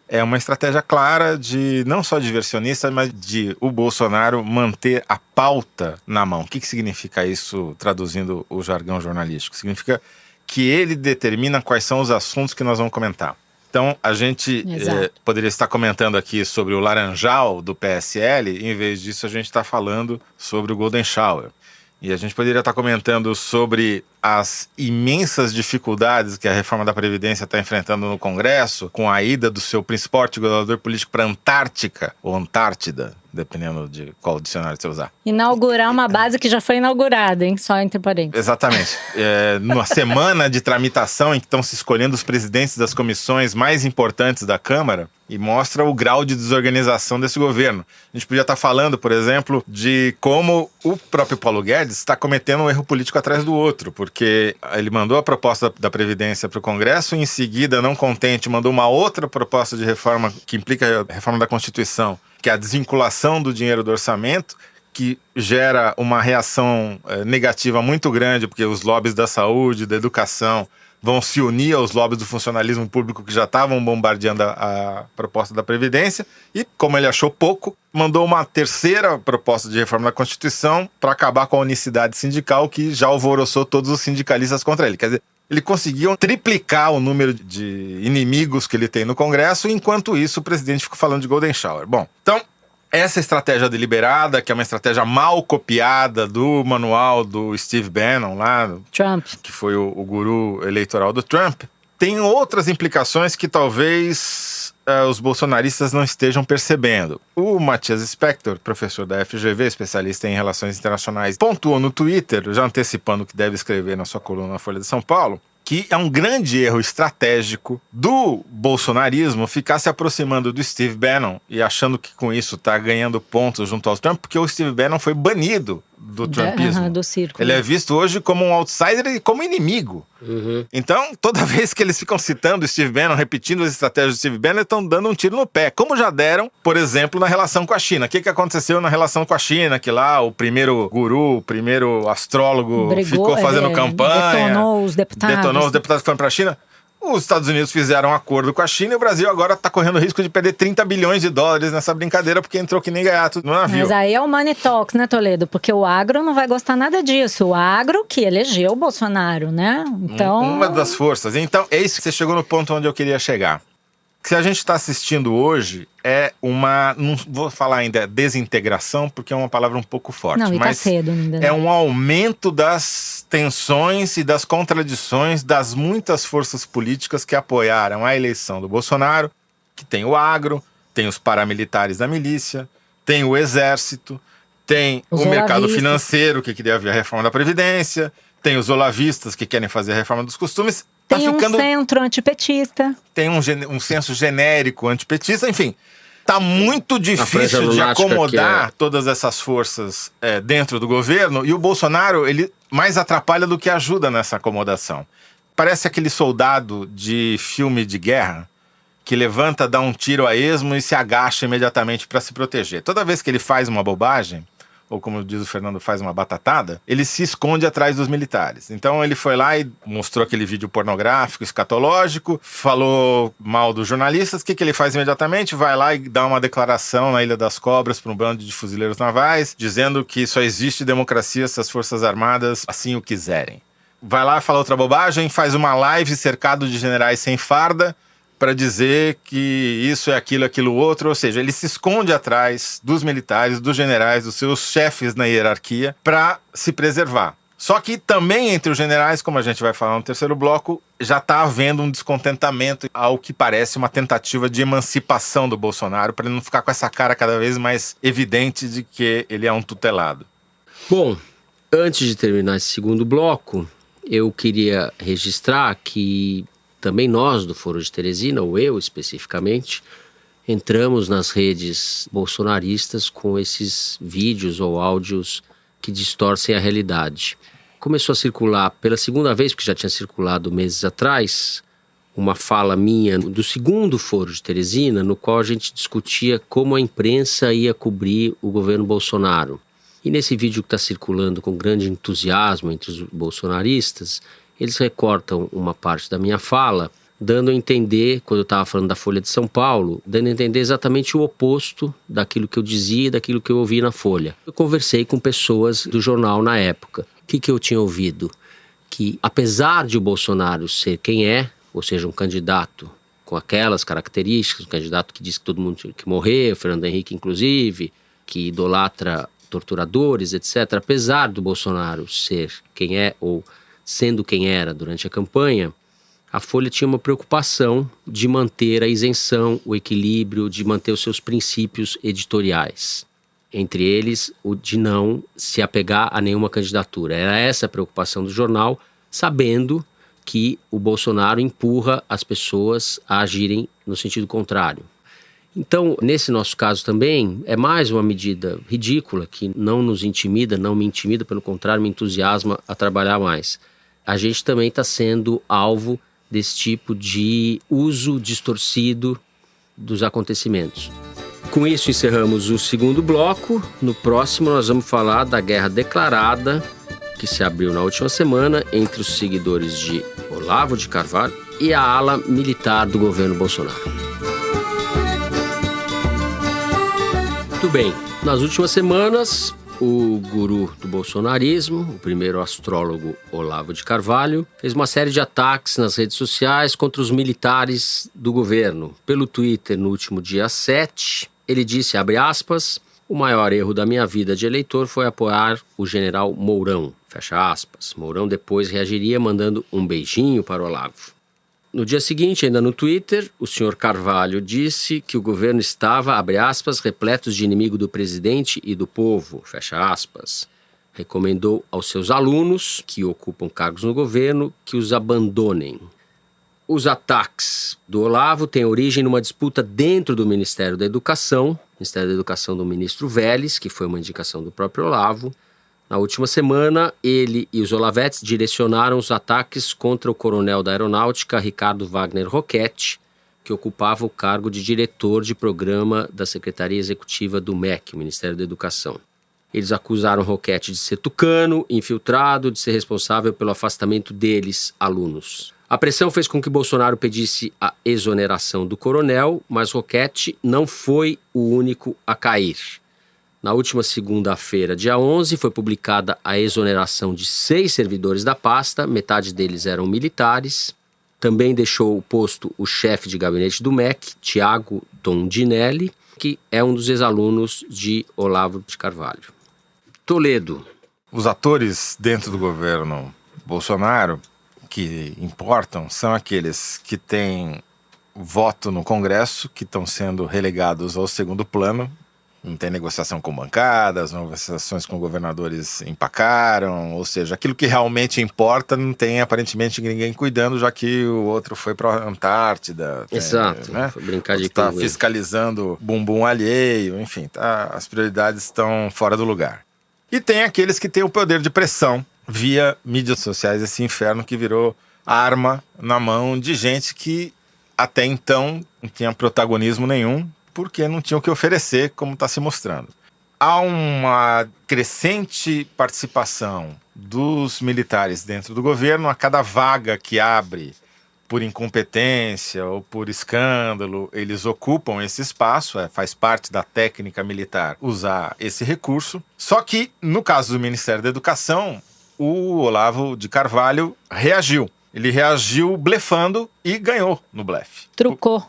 É uma estratégia clara de, não só diversionista, mas de o Bolsonaro manter a pauta na mão. O que significa isso, traduzindo o jargão jornalístico? Significa que ele determina quais são os assuntos que nós vamos comentar. Então, a gente poderia estar comentando aqui sobre o Laranjal do PSL, e em vez disso a gente está falando sobre o Golden Shower. E a gente poderia estar comentando sobre as imensas dificuldades que a reforma da Previdência está enfrentando no Congresso, com a ida do seu principal articulador político para a Antártica, ou Antártida, dependendo de qual dicionário você usar. Inaugurar uma base que já foi inaugurada, hein? Só entre parênteses. Exatamente. Numa semana de tramitação em que estão se escolhendo os presidentes das comissões mais importantes da Câmara, e mostra o grau de desorganização desse governo. A gente podia estar falando, por exemplo, de como o próprio Paulo Guedes está cometendo um erro político atrás do outro, porque ele mandou a proposta da Previdência para o Congresso e em seguida, não contente, mandou uma outra proposta de reforma que implica a reforma da Constituição, que é a desvinculação do dinheiro do orçamento, que gera uma reação negativa muito grande, porque os lobbies da saúde, da educação, vão se unir aos lobbies do funcionalismo público que já estavam bombardeando a proposta da Previdência e, como ele achou pouco, mandou uma terceira proposta de reforma da Constituição para acabar com a unicidade sindical que já alvoroçou todos os sindicalistas contra ele. Quer dizer, ele conseguiu triplicar o número de inimigos que ele tem no Congresso, e enquanto isso o presidente ficou falando de Golden Shower. Bom, então, essa estratégia deliberada, que é uma estratégia mal copiada do manual do Steve Bannon lá, Trump, que foi o guru eleitoral do Trump, tem outras implicações que talvez os bolsonaristas não estejam percebendo. O Matias Spector, professor da FGV, especialista em relações internacionais, pontuou no Twitter, já antecipando o que deve escrever na sua coluna na Folha de São Paulo, que é um grande erro estratégico do bolsonarismo ficar se aproximando do Steve Bannon e achando que com isso está ganhando pontos junto ao Trump, porque o Steve Bannon foi banido do trumpismo. Do círculo. Ele é visto hoje como um outsider e como inimigo. Então, toda vez que eles ficam citando o Steve Bannon, repetindo as estratégias do Steve Bannon, eles estão dando um tiro no pé. Como já deram, por exemplo, na relação com a China. O que aconteceu na relação com a China? Que lá o primeiro guru, o primeiro astrólogo ficou fazendo campanha. Detonou os deputados que foram para a China. Os Estados Unidos fizeram um acordo com a China e o Brasil agora está correndo o risco de perder 30 bilhões de dólares nessa brincadeira porque entrou que nem gaiato no navio. Mas aí é o money talks, né, Toledo? Porque o agro não vai gostar nada disso. O agro que elegeu o Bolsonaro, né? Então... Uma das forças. Então, é isso que você chegou no ponto onde eu queria chegar. Se a gente está assistindo hoje é uma, não vou falar ainda desintegração, porque é uma palavra um pouco forte, não, mas tá cedo ainda, né? É um aumento das tensões e das contradições das muitas forças políticas que apoiaram a eleição do Bolsonaro, que tem o agro, tem os paramilitares da milícia, tem o exército, tem o mercado financeiro que queria ver a reforma da Previdência, tem os olavistas que querem fazer a reforma dos costumes. Tem um centro antipetista. Tem um senso genérico antipetista, enfim. Tá muito difícil de acomodar todas essas forças dentro do governo, e o Bolsonaro, ele mais atrapalha do que ajuda nessa acomodação. Parece aquele soldado de filme de guerra que levanta, dá um tiro a esmo e se agacha imediatamente para se proteger. Toda vez que ele faz uma bobagem, ou como diz o Fernando, faz uma batatada, ele se esconde atrás dos militares. Então ele foi lá e mostrou aquele vídeo pornográfico, escatológico, falou mal dos jornalistas. O que ele faz imediatamente? Vai lá e dá uma declaração na Ilha das Cobras para um bando de fuzileiros navais, dizendo que só existe democracia se as Forças Armadas assim o quiserem. Vai lá, fala outra bobagem, faz uma live cercado de generais sem farda, para dizer que isso é aquilo, aquilo outro, ou seja, ele se esconde atrás dos militares, dos generais, dos seus chefes na hierarquia, para se preservar. Só que também entre os generais, como a gente vai falar no terceiro bloco, já está havendo um descontentamento, ao que parece uma tentativa de emancipação do Bolsonaro, para ele não ficar com essa cara cada vez mais evidente de que ele é um tutelado. Bom, antes de terminar esse segundo bloco, eu queria registrar que também nós do Foro de Teresina, ou eu especificamente, entramos nas redes bolsonaristas com esses vídeos ou áudios que distorcem a realidade. Começou a circular pela segunda vez, porque já tinha circulado meses atrás, uma fala minha do segundo Foro de Teresina, no qual a gente discutia como a imprensa ia cobrir o governo Bolsonaro. E nesse vídeo que está circulando com grande entusiasmo entre os bolsonaristas, eles recortam uma parte da minha fala, dando a entender, quando eu estava falando da Folha de São Paulo, dando a entender exatamente o oposto daquilo que eu dizia e daquilo que eu ouvi na Folha. Eu conversei com pessoas do jornal na época. O que eu tinha ouvido? Que apesar de o Bolsonaro ser quem é, ou seja, um candidato com aquelas características, um candidato que diz que todo mundo tinha que morrer, o Fernando Henrique inclusive, que idolatra torturadores, etc. Apesar do Bolsonaro ser quem é ou sendo quem era durante a campanha, a Folha tinha uma preocupação de manter a isenção, o equilíbrio, de manter os seus princípios editoriais. Entre eles, o de não se apegar a nenhuma candidatura. Era essa a preocupação do jornal, sabendo que o Bolsonaro empurra as pessoas a agirem no sentido contrário. Então, nesse nosso caso também, é mais uma medida ridícula que não nos intimida, não me intimida, pelo contrário, me entusiasma a trabalhar mais. A gente também está sendo alvo desse tipo de uso distorcido dos acontecimentos. Com isso, encerramos o segundo bloco. No próximo, nós vamos falar da guerra declarada que se abriu na última semana entre os seguidores de Olavo de Carvalho e a ala militar do governo Bolsonaro. Muito bem, nas últimas semanas, o guru do bolsonarismo, o primeiro astrólogo Olavo de Carvalho, fez uma série de ataques nas redes sociais contra os militares do governo. Pelo Twitter, no último dia 7, ele disse, abre aspas, o maior erro da minha vida de eleitor foi apoiar o general Mourão, fecha aspas. Mourão depois reagiria mandando um beijinho para Olavo. No dia seguinte, ainda no Twitter, o senhor Carvalho disse que o governo estava, abre aspas, repletos de inimigo do presidente e do povo, fecha aspas. Recomendou aos seus alunos, que ocupam cargos no governo, que os abandonem. Os ataques do Olavo têm origem numa disputa dentro do Ministério da Educação do ministro Vélez, que foi uma indicação do próprio Olavo. Na última semana, ele e os olavetes direcionaram os ataques contra o coronel da Aeronáutica, Ricardo Wagner Roquette, que ocupava o cargo de diretor de programa da Secretaria Executiva do MEC, Ministério da Educação. Eles acusaram Roquette de ser tucano, infiltrado, de ser responsável pelo afastamento deles, alunos. A pressão fez com que Bolsonaro pedisse a exoneração do coronel, mas Roquette não foi o único a cair. Na última segunda-feira, dia 11, foi publicada a exoneração de 6 servidores da pasta, metade deles eram militares. Também deixou o posto o chefe de gabinete do MEC, Tiago Tondinelli, que é um dos ex-alunos de Olavo de Carvalho. Toledo. Os atores dentro do governo Bolsonaro que importam são aqueles que têm voto no Congresso, que estão sendo relegados ao segundo plano. Não tem negociação com bancadas, negociações com governadores empacaram, ou seja, aquilo que realmente importa não tem aparentemente ninguém cuidando, já que o outro foi para a Antártida. Exato, né? Foi brincar de está fiscalizando bumbum alheio, enfim, as prioridades estão fora do lugar. E tem aqueles que têm o poder de pressão via mídias sociais, esse inferno que virou arma na mão de gente que até então não tinha protagonismo nenhum, porque não tinha o que oferecer, como está se mostrando. Há uma crescente participação dos militares dentro do governo. A cada vaga que abre por incompetência ou por escândalo, eles ocupam esse espaço, faz parte da técnica militar usar esse recurso. Só que, no caso do Ministério da Educação, o Olavo de Carvalho reagiu. Ele reagiu blefando e ganhou no blefe. Trucou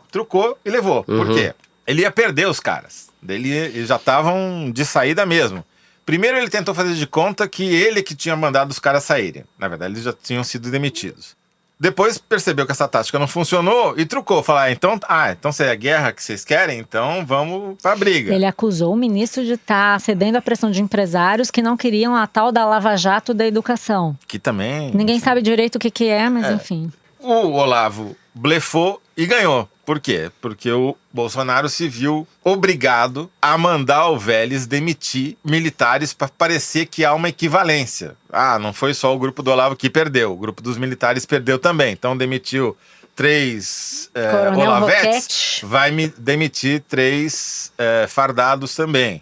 e levou. Por quê? Ele ia perder os caras. Eles já estavam de saída mesmo. Primeiro ele tentou fazer de conta que ele que tinha mandado os caras saírem. Na verdade, eles já tinham sido demitidos. Depois percebeu que essa tática não funcionou e trucou. Falou, então se é a guerra que vocês querem, então vamos pra briga. Ele acusou o ministro de estar cedendo à pressão de empresários que não queriam a tal da Lava Jato da educação. Que também... Ninguém sabe direito o que é, mas enfim. O Olavo blefou e ganhou. Por quê? Porque o Bolsonaro se viu obrigado a mandar o Vélez demitir militares para parecer que há uma equivalência. Não foi só o grupo do Olavo que perdeu, o grupo dos militares perdeu também. Então demitiu 3 Coronel Olavetes, Roquette. vai me demitir 3 fardados também.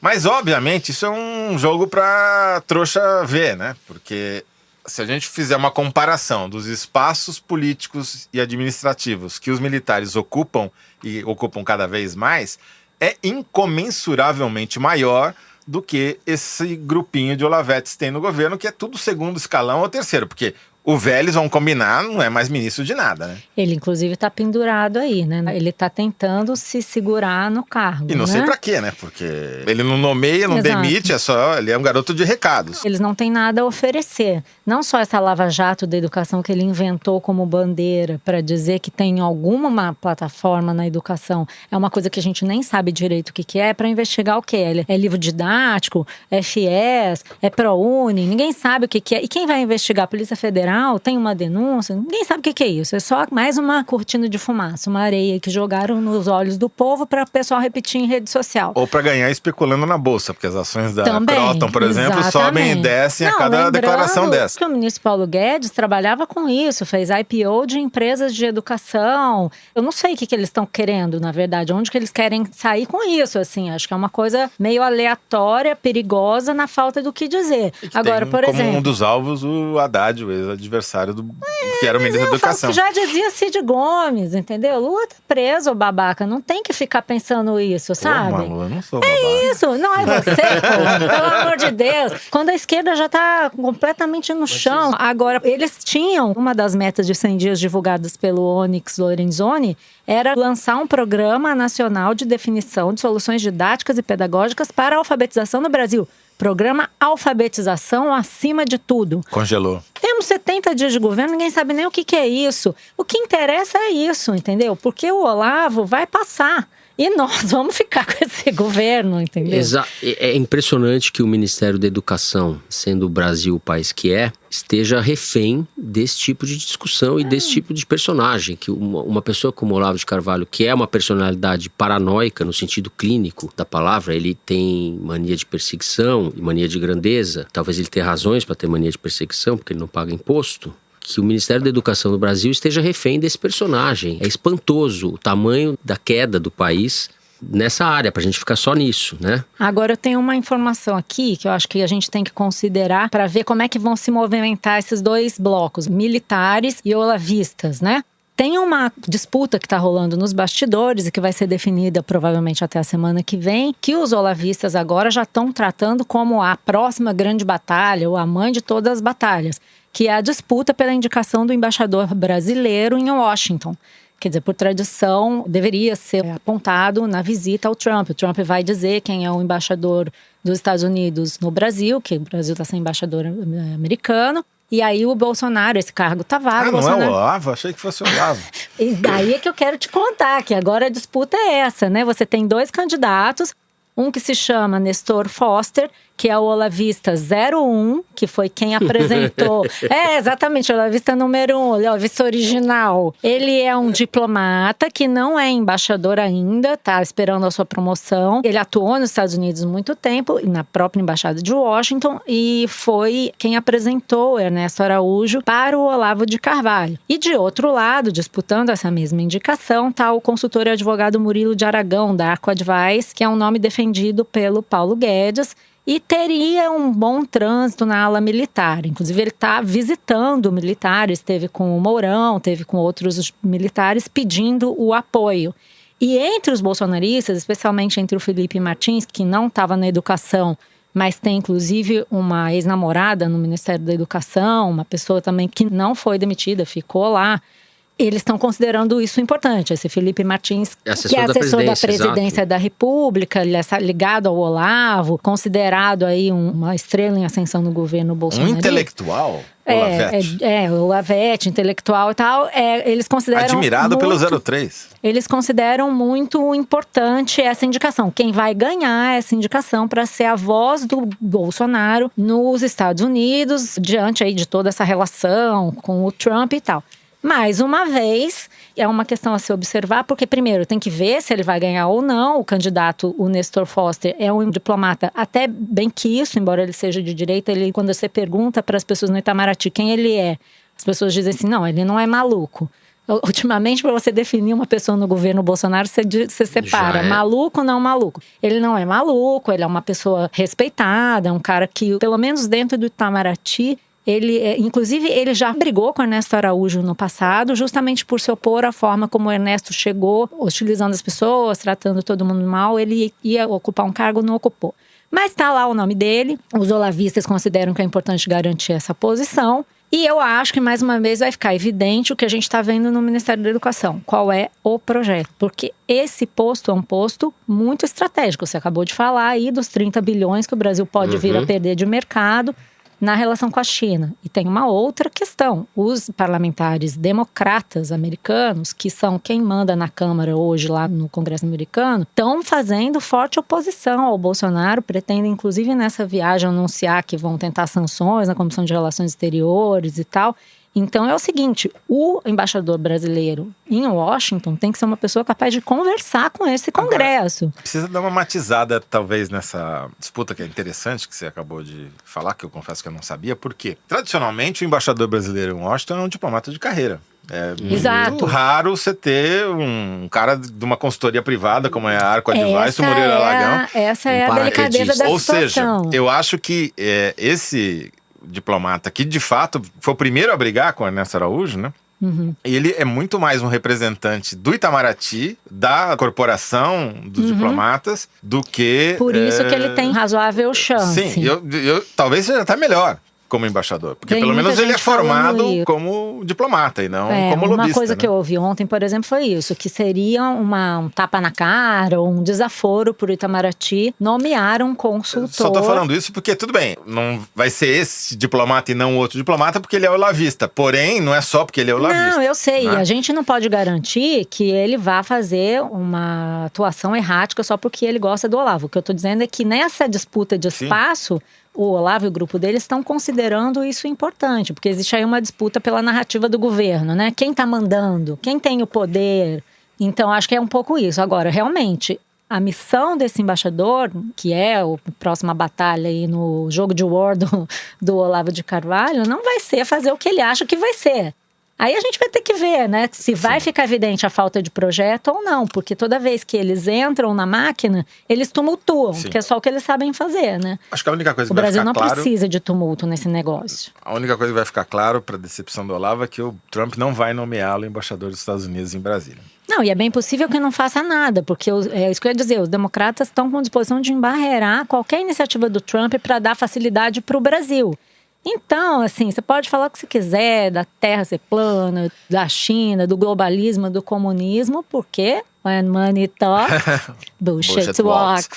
Mas, obviamente, isso é um jogo para trouxa ver, né? Porque se a gente fizer uma comparação dos espaços políticos e administrativos que os militares ocupam, e ocupam cada vez mais, é incomensuravelmente maior do que esse grupinho de Olavetes tem no governo, que é tudo segundo escalão ou terceiro, porque o Vélez, vamos combinar, não é mais ministro de nada, né? Ele, inclusive, está pendurado aí, né? Ele está tentando se segurar no cargo, E não sei pra quê, né? Porque ele não nomeia, não demite, ele é um garoto de recados. Eles não têm nada a oferecer. Não só essa lava-jato da educação que ele inventou como bandeira para dizer que tem alguma plataforma na educação. É uma coisa que a gente nem sabe direito o que é, para investigar o que é livro didático, é FIES, é ProUni, ninguém sabe o que é. E quem vai investigar? A Polícia Federal tem uma denúncia, ninguém sabe o que é isso. É só mais uma cortina de fumaça, uma areia que jogaram nos olhos do povo para o pessoal repetir em rede social. Ou para ganhar especulando na bolsa, porque as ações da Também, Croton, por exemplo, exatamente. sobem e descem a cada declaração dessa. Que o ministro Paulo Guedes trabalhava com isso, fez IPO de empresas de educação. Eu não sei o que eles estão querendo, na verdade, onde que eles querem sair com isso, assim. Acho que é uma coisa meio aleatória, perigosa, na falta do que dizer. Agora, por exemplo, como um dos alvos, o Haddad, o ex-adversário que era o ministro da Educação. Já dizia Cid Gomes, entendeu? Lula tá preso, babaca. Não tem que ficar pensando isso, sabe? Malu, eu não sou babaca. É isso, não é você, pô. Pelo amor de Deus. Quando a esquerda já tá completamente no chão. Agora, eles tinham uma das metas de 100 dias divulgadas pelo Onyx Lorenzoni, era lançar um programa nacional de definição de soluções didáticas e pedagógicas para a alfabetização no Brasil. Programa Alfabetização acima de tudo. Congelou. Temos 70 dias de governo, ninguém sabe nem o que é isso. O que interessa é isso, entendeu? Porque o Olavo vai passar. E nós vamos ficar com esse governo, entendeu? É impressionante que o Ministério da Educação, sendo o Brasil o país que é, esteja refém desse tipo de discussão e desse tipo de personagem. Que uma pessoa como Olavo de Carvalho, que é uma personalidade paranoica no sentido clínico da palavra, ele tem mania de perseguição e mania de grandeza. Talvez ele tenha razões para ter mania de perseguição, porque ele não paga imposto. Que o Ministério da Educação no Brasil esteja refém desse personagem. É espantoso o tamanho da queda do país nessa área, pra gente ficar só nisso, né? Agora eu tenho uma informação aqui que eu acho que a gente tem que considerar para ver como é que vão se movimentar esses dois blocos, militares e olavistas, né? Tem uma disputa que está rolando nos bastidores e que vai ser definida provavelmente até a semana que vem, que os olavistas agora já estão tratando como a próxima grande batalha, ou a mãe de todas as batalhas, que é a disputa pela indicação do embaixador brasileiro em Washington. Quer dizer, por tradição, deveria ser apontado na visita ao Trump. O Trump vai dizer quem é o embaixador dos Estados Unidos no Brasil, que o Brasil está sem embaixador americano. E aí o Bolsonaro, esse cargo tá vago. Não é o Olavo? Achei que fosse o Olavo. E daí é que eu quero te contar, que agora a disputa é essa, né? Você tem dois candidatos, um que se chama Nestor Foster, que é o olavista 01, que foi quem apresentou. Exatamente, o olavista número 1, o olavista original. Ele é um diplomata que não é embaixador ainda, tá esperando a sua promoção. Ele atuou nos Estados Unidos há muito tempo, na própria embaixada de Washington, e foi quem apresentou Ernesto Araújo para o Olavo de Carvalho. E de outro lado, disputando essa mesma indicação, está o consultor e advogado Murilo de Aragão, da Arco Advice, que é um nome defendido pelo Paulo Guedes, e teria um bom trânsito na ala militar. Inclusive, ele está visitando militares, esteve com o Mourão, esteve com outros militares pedindo o apoio. E entre os bolsonaristas, especialmente entre o Felipe Martins, que não estava na educação, mas tem inclusive uma ex-namorada no Ministério da Educação, uma pessoa também que não foi demitida, ficou lá. Eles estão considerando isso importante. Esse Felipe Martins, que é assessor da presidência da República, ele é ligado ao Olavo, considerado aí uma estrela em ascensão no governo Bolsonaro. Um intelectual? O Olavete, intelectual e tal. Eles consideram admirado muito, pelo 03. Eles consideram muito importante essa indicação. Quem vai ganhar essa indicação para ser a voz do Bolsonaro nos Estados Unidos, diante aí de toda essa relação com o Trump e tal. Mais uma vez, é uma questão a se observar, porque primeiro tem que ver se ele vai ganhar ou não. O candidato, o Nestor Foster, é um diplomata até bem quisto, embora ele seja de direita. Quando você pergunta para as pessoas no Itamaraty quem ele é, as pessoas dizem assim, não, ele não é maluco. Ultimamente, para você definir uma pessoa no governo Bolsonaro, você separa maluco ou não maluco. Ele não é maluco, ele é uma pessoa respeitada, um cara que, pelo menos dentro do Itamaraty, inclusive, ele já brigou com o Ernesto Araújo no passado, justamente por se opor à forma como o Ernesto chegou, hostilizando as pessoas, tratando todo mundo mal. Ele ia ocupar um cargo, não ocupou. Mas está lá o nome dele, os olavistas consideram que é importante garantir essa posição. E eu acho que, mais uma vez, vai ficar evidente o que a gente está vendo no Ministério da Educação. Qual é o projeto? Porque esse posto é um posto muito estratégico. Você acabou de falar aí dos 30 bilhões que o Brasil pode vir a perder de mercado na relação com a China. E tem uma outra questão. Os parlamentares democratas americanos, que são quem manda na Câmara hoje lá no Congresso americano, estão fazendo forte oposição ao Bolsonaro, pretendem inclusive nessa viagem anunciar que vão tentar sanções na Comissão de Relações Exteriores e tal. Então é o seguinte, o embaixador brasileiro em Washington tem que ser uma pessoa capaz de conversar com esse Congresso. Agora, precisa dar uma matizada, talvez, nessa disputa que é interessante, que você acabou de falar, que eu confesso que eu não sabia. Por quê? Tradicionalmente, o embaixador brasileiro em Washington é um diplomata de carreira. É muito raro você ter um cara de uma consultoria privada, como é a Arco Advice, o Moreira Lagão. Essa é a delicadeza da situação. Ou seja, eu acho que esse diplomata que, de fato, foi o primeiro a brigar com o Ernesto Araújo, né? Ele é muito mais um representante do Itamaraty, da corporação dos diplomatas, do que... Por isso que ele tem razoável chance. Sim, talvez seja até melhor como embaixador, porque pelo menos ele é formado como diplomata e não como lobista. Uma coisa que eu ouvi ontem, por exemplo, foi isso, que seria um tapa na cara ou um desaforo para o Itamaraty nomear um consultor. Só tô falando isso porque, tudo bem, não vai ser esse diplomata e não outro diplomata porque ele é olavista, porém, não é só porque ele é olavista. Não, eu sei, né? A gente não pode garantir que ele vá fazer uma atuação errática só porque ele gosta do Olavo. O que eu tô dizendo é que nessa disputa de espaço, o Olavo e o grupo dele estão considerando isso importante, porque existe aí uma disputa pela narrativa do governo, né? Quem está mandando? Quem tem o poder? Então, acho que é um pouco isso. Agora, realmente, a missão desse embaixador, que é a próxima batalha aí no jogo de war do Olavo de Carvalho, não vai ser fazer o que ele acha que vai ser. Aí a gente vai ter que ver, né, se vai ficar evidente a falta de projeto ou não, porque toda vez que eles entram na máquina, eles tumultuam, que é só o que eles sabem fazer, né? Acho que a única coisa que vai ficar claro... O Brasil não precisa de tumulto nesse negócio. A única coisa que vai ficar claro, para a decepção do Olavo, é que o Trump não vai nomeá-lo embaixador dos Estados Unidos em Brasília. Não, e é bem possível que não faça nada, porque é isso que eu ia dizer, os democratas estão com disposição de embarrear qualquer iniciativa do Trump para dar facilidade para o Brasil. Então, assim, você pode falar o que você quiser da terra ser plana, da China, do globalismo, do comunismo, porque when money talks, bullshit walks.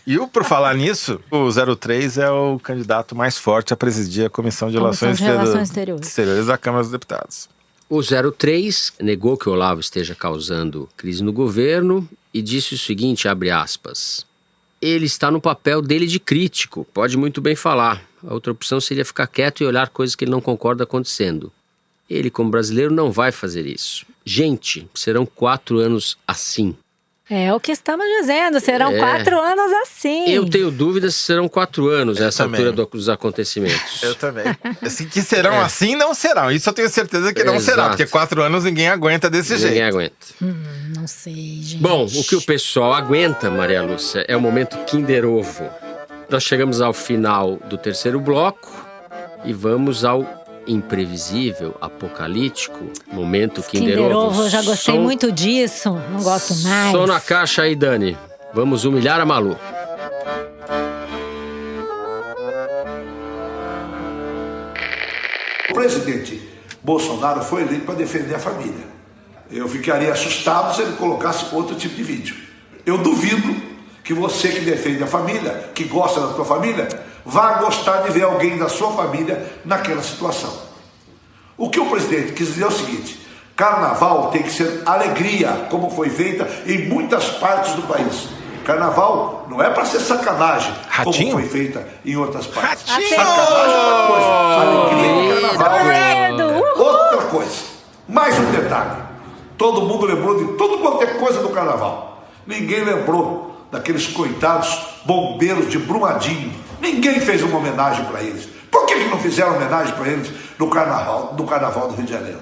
E por falar nisso, o 03 é o candidato mais forte a presidir a Comissão de Relações Exteriores da Câmara dos Deputados. O 03 negou que o Olavo esteja causando crise no governo e disse o seguinte, abre aspas, ele está no papel dele de crítico, pode muito bem falar. A outra opção seria ficar quieto e olhar coisas que ele não concorda acontecendo. Ele, como brasileiro, não vai fazer isso. Gente, serão 4 anos assim. É o que estamos dizendo, serão 4 anos assim. Eu tenho dúvidas se serão 4 anos essa altura dos acontecimentos. Eu também. Assim, que serão assim, não serão. Isso eu tenho certeza que não será, porque 4 anos ninguém aguenta desse jeito. Ninguém aguenta. Não sei, gente. Bom, o que o pessoal aguenta, Maria Lúcia, é o momento Kinder Ovo. Nós chegamos ao final do 3º bloco e vamos ao imprevisível, apocalíptico, momento Kinder Ovo. Eu já gostei muito disso, não gosto mais. Som na caixa aí, Dani. Vamos humilhar a Malu. O presidente Bolsonaro foi eleito para defender a família. Eu ficaria assustado se ele colocasse outro tipo de vídeo. Eu duvido que você que defende a família, que gosta da sua família, vá gostar de ver alguém da sua família naquela situação. O que o presidente quis dizer é o seguinte, carnaval tem que ser alegria, como foi feita em muitas partes do país. Carnaval não é para ser sacanagem, como foi feita em outras partes. Sacanagem é uma coisa, alegria do carnaval é outra coisa. Mais um detalhe, todo mundo lembrou de tudo quanto é coisa do carnaval. Ninguém lembrou daqueles coitados bombeiros de Brumadinho. Ninguém fez uma homenagem para eles. Por que não fizeram homenagem para eles no carnaval do Rio de Janeiro?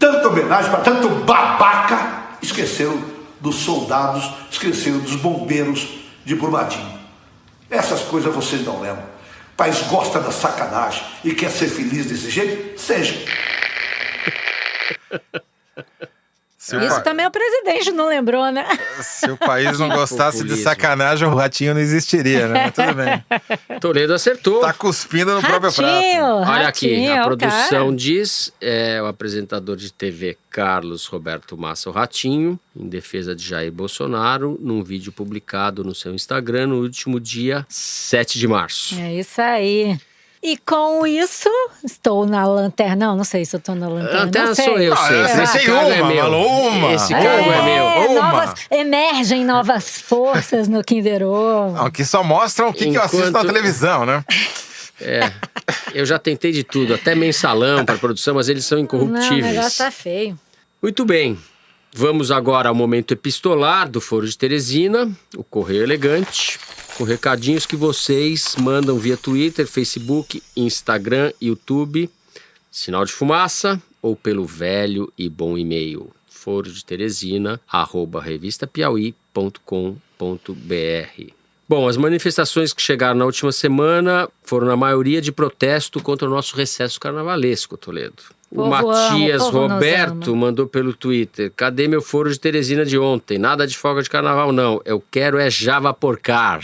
tanta homenagem para tanto babaca, esqueceram dos soldados, esqueceram dos bombeiros de Brumadinho. Essas coisas vocês não lembram. O país gosta da sacanagem e quer ser feliz desse jeito? Seja. Isso também o presidente não lembrou, né? Se o país não gostasse de sacanagem, o Ratinho não existiria, né? Mas tudo bem. Toledo acertou. Tá cuspindo no próprio prato. Olha aqui, a produção cara. diz, o apresentador de TV Carlos Roberto Massa, o Ratinho, em defesa de Jair Bolsonaro, num vídeo publicado no seu Instagram no último dia 7 de março. É isso aí. E com isso, estou na lanterna. Não sei se eu estou na lanterna. Lanterna sou eu, sei. Esse cargo é meu. Esse cargo é meu. Emergem novas forças no Kinder Ovo. Não, que só mostram o que eu assisto na televisão, né? Eu já tentei de tudo, até mensalão para produção, mas eles são incorruptíveis. Não, o negócio tá feio. Muito bem. Vamos agora ao momento epistolar do Foro de Teresina, o Correio Elegante, com recadinhos que vocês mandam via Twitter, Facebook, Instagram, YouTube, Sinal de Fumaça ou pelo velho e bom e-mail forodeteresina@revistapiauí.com.br. Bom, as manifestações que chegaram na última semana foram na maioria de protesto contra o nosso recesso carnavalesco, Toledo. O Matias Roberto mandou pelo Twitter: cadê meu Foro de Teresina de ontem? Nada de folga de carnaval, não. Eu quero Java Porcar.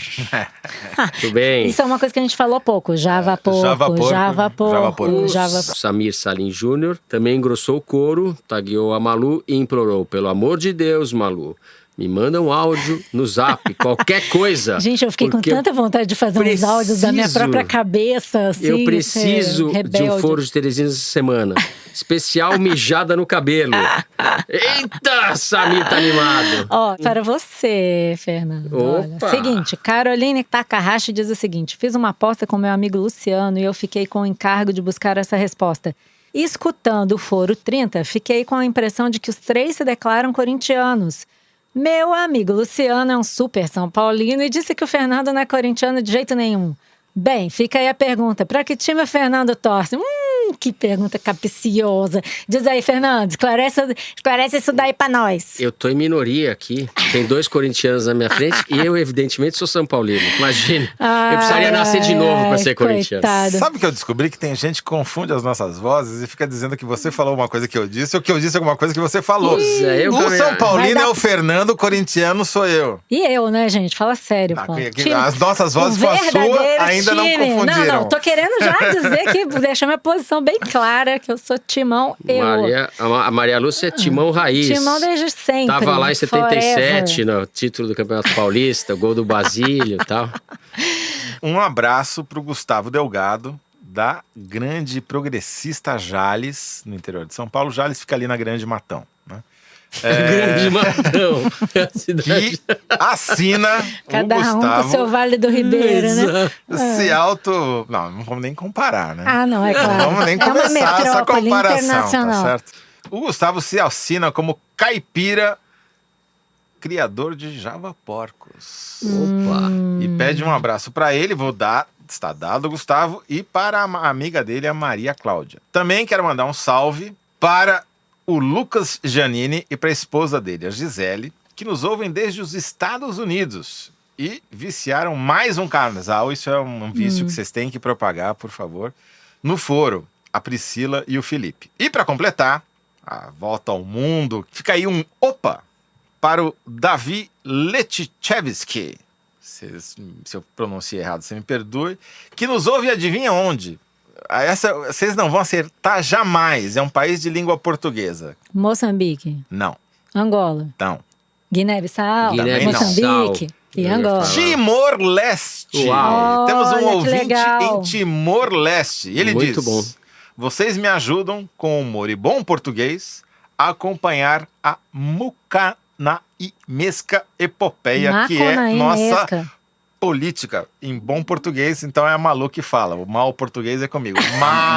Tudo bem. Isso é uma coisa que a gente falou pouco. Java Porco. Samir Salim Júnior também engrossou o coro, tagueou a Malu e implorou: pelo amor de Deus, Malu, me manda um áudio no Zap, qualquer coisa. Gente, eu fiquei com tanta vontade de fazer uns áudios da minha própria cabeça. Assim, eu preciso de um Foro de Teresina essa semana. Especial mijada no cabelo. Eita, Samir tá animado. Para você, Fernando. Olha, seguinte, Caroline Takahashi diz o seguinte: fiz uma aposta com meu amigo Luciano e eu fiquei com o encargo de buscar essa resposta. Escutando o Foro 30, fiquei com a impressão de que os 3 se declaram corintianos. Meu amigo Luciano é um super São Paulino e disse que o Fernando não é corintiano de jeito nenhum. Bem, fica aí a pergunta: para que time o Fernando torce? Que pergunta capciosa. Diz aí, Fernando, esclarece isso daí pra nós. Eu tô em minoria aqui. Tem 2 corintianos na minha frente e eu, evidentemente, sou São Paulino. Imagina, eu precisaria nascer de novo pra ser corintiano. Sabe que eu descobri que tem gente que confunde as nossas vozes e fica dizendo que você falou uma coisa que eu disse ou que eu disse alguma coisa que você falou. O São Paulino é o Fernando, o corintiano sou eu. E eu, né, gente? Fala sério, pô. As nossas vozes com a sua ainda não confundiram. Não, tô querendo já dizer que deixar minha posição bem clara, que eu sou Timão, A Maria Lúcia é Timão Raiz. Timão desde sempre. Tava lá em 77, no título do Campeonato Paulista, gol do Basílio e tal. Um abraço pro Gustavo Delgado, da Grande Progressista Jales, no interior de São Paulo. Jales fica ali na Grande Matão, né? Grande Matão. É a cidade. Que assina cada o Gustavo. Um com o seu Vale do Ribeiro, né? Se auto... Não vamos nem comparar, né? Não é claro. Não vamos nem começar essa comparação, tá certo? O Gustavo se assina como caipira, criador de Java Porcos. Opa! E pede um abraço para ele, vou dar... Está dado, Gustavo, e para a amiga dele, a Maria Cláudia. Também quero mandar um salve para o Lucas Giannini e para a esposa dele, a Gisele, que nos ouvem desde os Estados Unidos e viciaram mais um casal. Isso é um vício que vocês têm que propagar, por favor, no Foro, a Priscila e o Felipe. E para completar a volta ao mundo, fica aí um opa para o Davi Letichevski. Se eu pronunciei errado, você me perdoe. Que nos ouve e adivinha onde? Essa vocês não vão acertar jamais. É um país de língua portuguesa. Moçambique. Não. Angola. Não. Guiné-Bissau. Moçambique. Não. E Angola. Timor-Leste. Uau. Temos um ouvinte legal. em Timor-Leste. E ele diz: muito bom. Vocês me ajudam, com humor e bom português, a acompanhar a Mucanaimesca Epopeia, que é nossa política em bom português. Então é a Malu que fala. O mau português é comigo.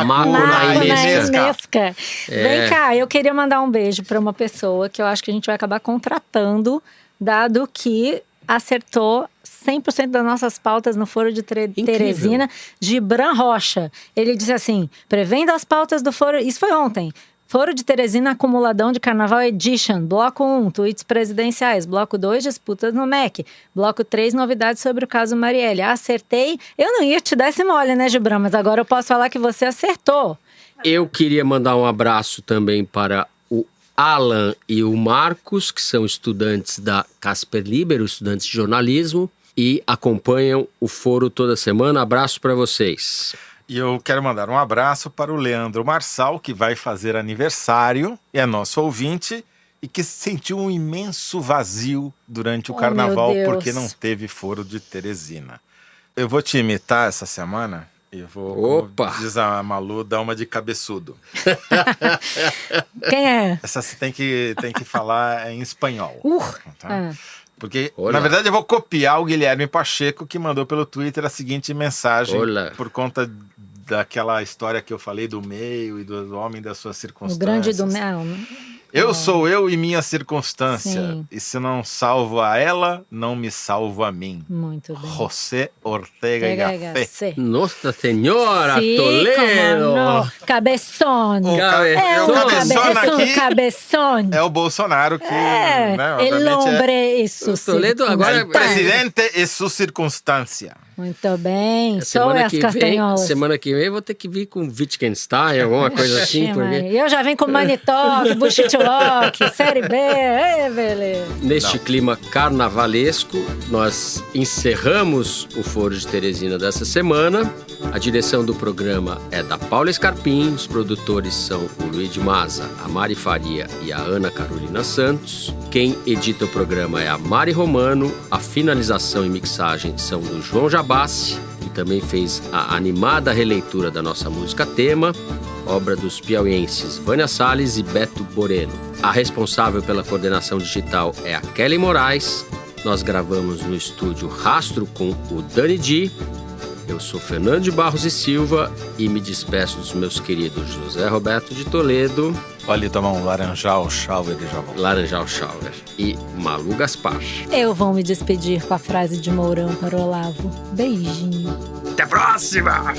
Mucanaimesca. Vem cá, eu queria mandar um beijo para uma pessoa que eu acho que a gente vai acabar contratando, dado que acertou 100% das nossas pautas no Foro de Teresina, Gibran Rocha. Ele disse assim: prevendo as pautas do Foro, isso foi ontem, Foro de Teresina, acumuladão de Carnaval Edition. Bloco 1, tweets presidenciais. Bloco 2, disputas no MEC. Bloco 3, novidades sobre o caso Marielle. Acertei. Eu não ia te dar esse mole, né, Gibran? Mas agora eu posso falar que você acertou. Eu queria mandar um abraço também para o Alan e o Marcos, que são estudantes da Casper Libero, estudantes de jornalismo, e acompanham o foro toda semana. Abraço para vocês. E eu quero mandar um abraço para o Leandro Marçal, que vai fazer aniversário, é nosso ouvinte, e que sentiu um imenso vazio durante o carnaval porque não teve foro de Teresina. Eu vou te imitar essa semana e vou, como diz a Malu, dar uma de cabeçudo. Quem é? Essa você tem que falar em espanhol. Tá? Porque, Olá. na verdade, eu vou copiar o Guilherme Pacheco, que mandou pelo Twitter a seguinte mensagem. Olá. Por conta daquela história que eu falei do meio e do homem das suas circunstâncias. O grande do meio. Eu sou eu e minha circunstância. Sim. E se não salvo a ela, não me salvo a mim. Muito bem. José Ortega y Gasset. Nossa Senhora, Sí, Toledo! como no. Cabeção. O Cabeção. É o Bolsonaro que... né, El hombre e su Toledo agora o presidente e sua circunstância. Muito bem. Sou Semana as que castanholas. semana que vem eu vou ter que vir com Wittgenstein, alguma coisa assim. Porque... Eu já venho com Money Talk, Bullshit Rock, Série B. Beleza. Neste clima carnavalesco, nós encerramos o Foro de Teresina dessa semana. A direção do programa é da Paula Scarpim, os produtores são o Luiz Maza, a Mari Faria e a Ana Carolina Santos. Quem edita o programa é a Mari Romano, a finalização e mixagem são do João Jabassi, que também fez a animada releitura da nossa música tema, obra dos piauienses Vânia Salles e Beto Boreno. A responsável pela coordenação digital é a Kelly Moraes. Nós gravamos no estúdio Rastro com o Dani Di. Eu sou Fernando de Barros e Silva e me despeço dos meus queridos José Roberto de Toledo. Olha, tomar um laranjal shower e já volto. Laranjal Shower e Malu Gaspar. Eu vou me despedir com a frase de Mourão para o Olavo. Beijinho. Até a próxima!